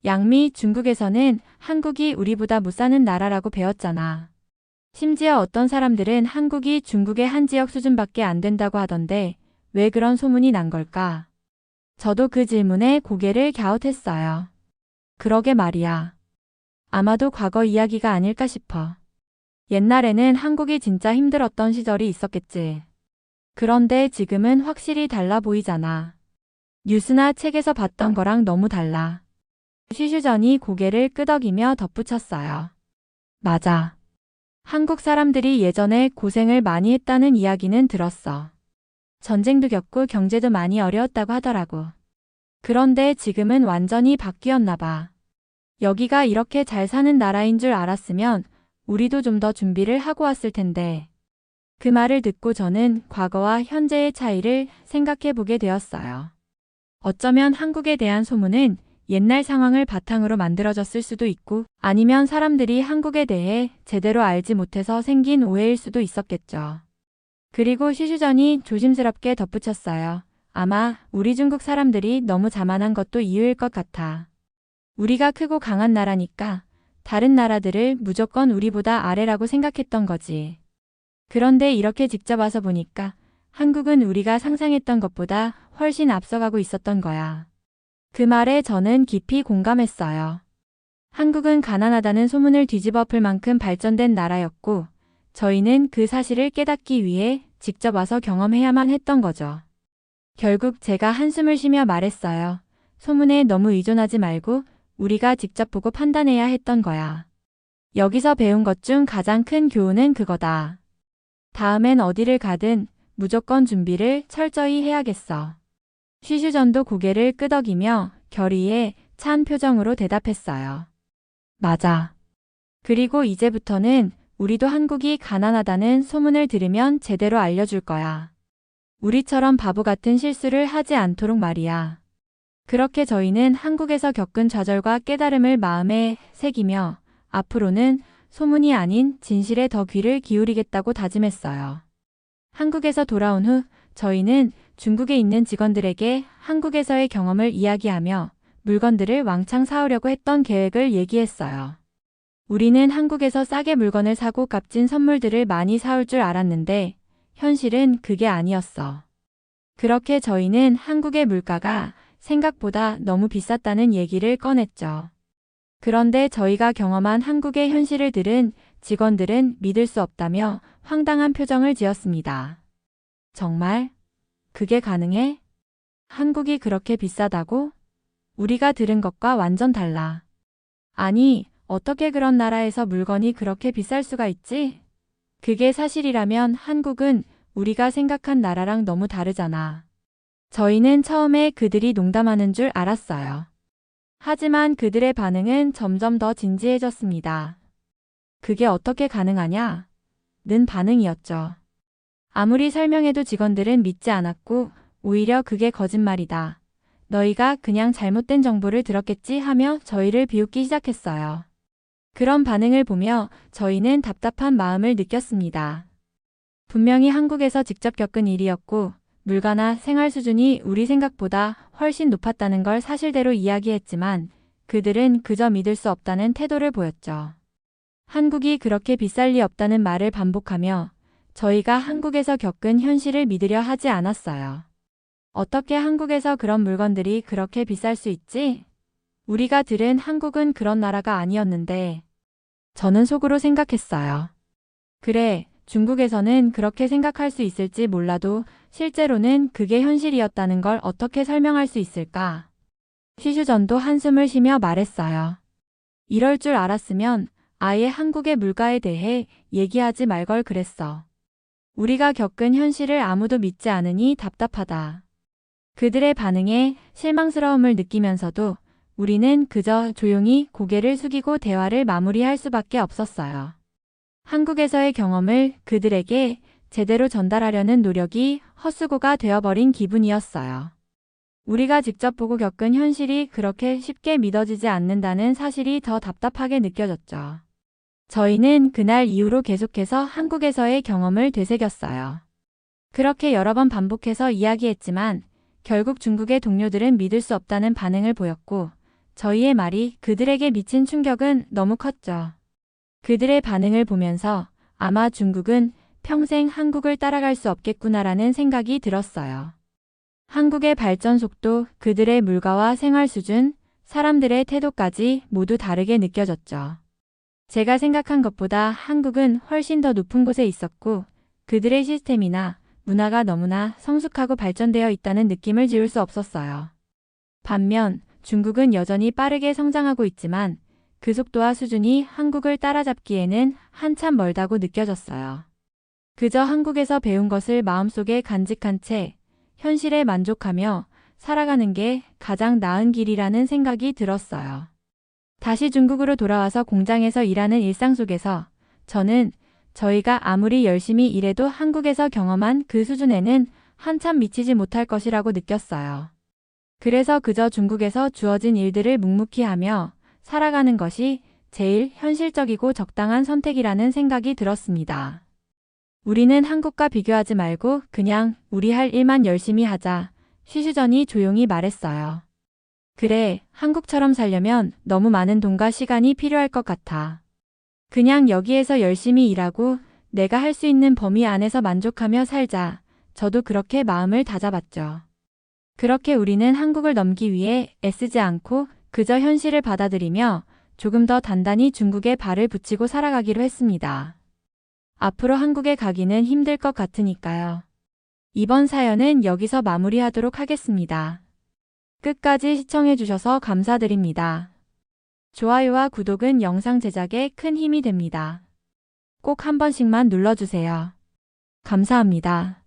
양미, 중국에서는 한국이 우리보다 못 사는 나라라고 배웠잖아. 심지어 어떤 사람들은 한국이 중국의 한 지역 수준밖에 안 된다고 하던데 왜 그런 소문이 난 걸까? 저도 그 질문에 고개를 갸웃했어요. 그러게 말이야. 아마도 과거 이야기가 아닐까 싶어. 옛날에는 한국이 진짜 힘들었던 시절이 있었겠지. 그런데 지금은 확실히 달라 보이잖아. 뉴스나 책에서 봤던 거랑 너무 달라. 쉬슈전이 고개를 끄덕이며 덧붙였어요. 맞아. 한국 사람들이 예전에 고생을 많이 했다는 이야기는 들었어. 전쟁도 겪고 경제도 많이 어려웠다고 하더라고. 그런데 지금은 완전히 바뀌었나 봐. 여기가 이렇게 잘 사는 나라인 줄 알았으면 우리도 좀 더 준비를 하고 왔을 텐데. 그 말을 듣고 저는 과거와 현재의 차이를 생각해 보게 되었어요. 어쩌면 한국에 대한 소문은 옛날 상황을 바탕으로 만들어졌을 수도 있고 아니면 사람들이 한국에 대해 제대로 알지 못해서 생긴 오해일 수도 있었겠죠. 그리고 시슈전이 조심스럽게 덧붙였어요. 아마 우리 중국 사람들이 너무 자만한 것도 이유일 것 같아. 우리가 크고 강한 나라니까 다른 나라들을 무조건 우리보다 아래라고 생각했던 거지. 그런데 이렇게 직접 와서 보니까 한국은 우리가 상상했던 것보다 훨씬 앞서가고 있었던 거야. 그 말에 저는 깊이 공감했어요. 한국은 가난하다는 소문을 뒤집어 엎을 만큼 발전된 나라였고 저희는 그 사실을 깨닫기 위해 직접 와서 경험해야만 했던 거죠. 결국 제가 한숨을 쉬며 말했어요. 소문에 너무 의존하지 말고 우리가 직접 보고 판단해야 했던 거야. 여기서 배운 것 중 가장 큰 교훈은 그거다. 다음엔 어디를 가든 무조건 준비를 철저히 해야겠어. 쉬슈전도 고개를 끄덕이며 결의에 찬 표정으로 대답했어요. 맞아. 그리고 이제부터는 우리도 한국이 가난하다는 소문을 들으면 제대로 알려줄 거야. 우리처럼 바보 같은 실수를 하지 않도록 말이야. 그렇게 저희는 한국에서 겪은 좌절과 깨달음을 마음에 새기며 앞으로는 소문이 아닌 진실에 더 귀를 기울이겠다고 다짐했어요. 한국에서 돌아온 후 저희는 중국에 있는 직원들에게 한국에서의 경험을 이야기하며 물건들을 왕창 사오려고 했던 계획을 얘기했어요. 우리는 한국에서 싸게 물건을 사고 값진 선물들을 많이 사올 줄 알았는데 현실은 그게 아니었어. 그렇게 저희는 한국의 물가가 생각보다 너무 비쌌다는 얘기를 꺼냈죠. 그런데 저희가 경험한 한국의 현실을 들은 직원들은 믿을 수 없다며 황당한 표정을 지었습니다. 정말? 그게 가능해? 한국이 그렇게 비싸다고? 우리가 들은 것과 완전 달라. 아니, 어떻게 그런 나라에서 물건이 그렇게 비쌀 수가 있지? 그게 사실이라면 한국은 우리가 생각한 나라랑 너무 다르잖아. 저희는 처음에 그들이 농담하는 줄 알았어요. 하지만 그들의 반응은 점점 더 진지해졌습니다. 그게 어떻게 가능하냐? 는 반응이었죠. 아무리 설명해도 직원들은 믿지 않았고 오히려 그게 거짓말이다. 너희가 그냥 잘못된 정보를 들었겠지 하며 저희를 비웃기 시작했어요. 그런 반응을 보며 저희는 답답한 마음을 느꼈습니다. 분명히 한국에서 직접 겪은 일이었고 물가나 생활 수준이 우리 생각보다 훨씬 높았다는 걸 사실대로 이야기했지만 그들은 그저 믿을 수 없다는 태도를 보였죠. 한국이 그렇게 비쌀 리 없다는 말을 반복하며 저희가 한국에서 겪은 현실을 믿으려 하지 않았어요. 어떻게 한국에서 그런 물건들이 그렇게 비쌀 수 있지? 우리가 들은 한국은 그런 나라가 아니었는데 저는 속으로 생각했어요. 그래, 중국에서는 그렇게 생각할 수 있을지 몰라도 실제로는 그게 현실이었다는 걸 어떻게 설명할 수 있을까? 쉬슈전도 한숨을 쉬며 말했어요. 이럴 줄 알았으면 아예 한국의 물가에 대해 얘기하지 말 걸 그랬어. 우리가 겪은 현실을 아무도 믿지 않으니 답답하다. 그들의 반응에 실망스러움을 느끼면서도 우리는 그저 조용히 고개를 숙이고 대화를 마무리할 수밖에 없었어요. 한국에서의 경험을 그들에게 제대로 전달하려는 노력이 헛수고가 되어버린 기분이었어요. 우리가 직접 보고 겪은 현실이 그렇게 쉽게 믿어지지 않는다는 사실이 더 답답하게 느껴졌죠. 저희는 그날 이후로 계속해서 한국에서의 경험을 되새겼어요. 그렇게 여러 번 반복해서 이야기했지만 결국 중국의 동료들은 믿을 수 없다는 반응을 보였고 저희의 말이 그들에게 미친 충격은 너무 컸죠. 그들의 반응을 보면서 아마 중국은 평생 한국을 따라갈 수 없겠구나라는 생각이 들었어요. 한국의 발전 속도, 그들의 물가와 생활 수준, 사람들의 태도까지 모두 다르게 느껴졌죠. 제가 생각한 것보다 한국은 훨씬 더 높은 곳에 있었고 그들의 시스템이나 문화가 너무나 성숙하고 발전되어 있다는 느낌을 지울 수 없었어요. 반면 중국은 여전히 빠르게 성장하고 있지만 그 속도와 수준이 한국을 따라잡기에는 한참 멀다고 느껴졌어요. 그저 한국에서 배운 것을 마음속에 간직한 채 현실에 만족하며 살아가는 게 가장 나은 길이라는 생각이 들었어요. 다시 중국으로 돌아와서 공장에서 일하는 일상 속에서 저는 저희가 아무리 열심히 일해도 한국에서 경험한 그 수준에는 한참 미치지 못할 것이라고 느꼈어요. 그래서 그저 중국에서 주어진 일들을 묵묵히 하며 살아가는 것이 제일 현실적이고 적당한 선택이라는 생각이 들었습니다. 우리는 한국과 비교하지 말고 그냥 우리 할 일만 열심히 하자. 쉬시전이 조용히 말했어요. 그래, 한국처럼 살려면 너무 많은 돈과 시간이 필요할 것 같아. 그냥 여기에서 열심히 일하고 내가 할 수 있는 범위 안에서 만족하며 살자. 저도 그렇게 마음을 다잡았죠. 그렇게 우리는 한국을 넘기 위해 애쓰지 않고 그저 현실을 받아들이며 조금 더 단단히 중국에 발을 붙이고 살아가기로 했습니다. 앞으로 한국에 가기는 힘들 것 같으니까요. 이번 사연은 여기서 마무리하도록 하겠습니다. 끝까지 시청해주셔서 감사드립니다. 좋아요와 구독은 영상 제작에 큰 힘이 됩니다. 꼭 한 번씩만 눌러주세요. 감사합니다.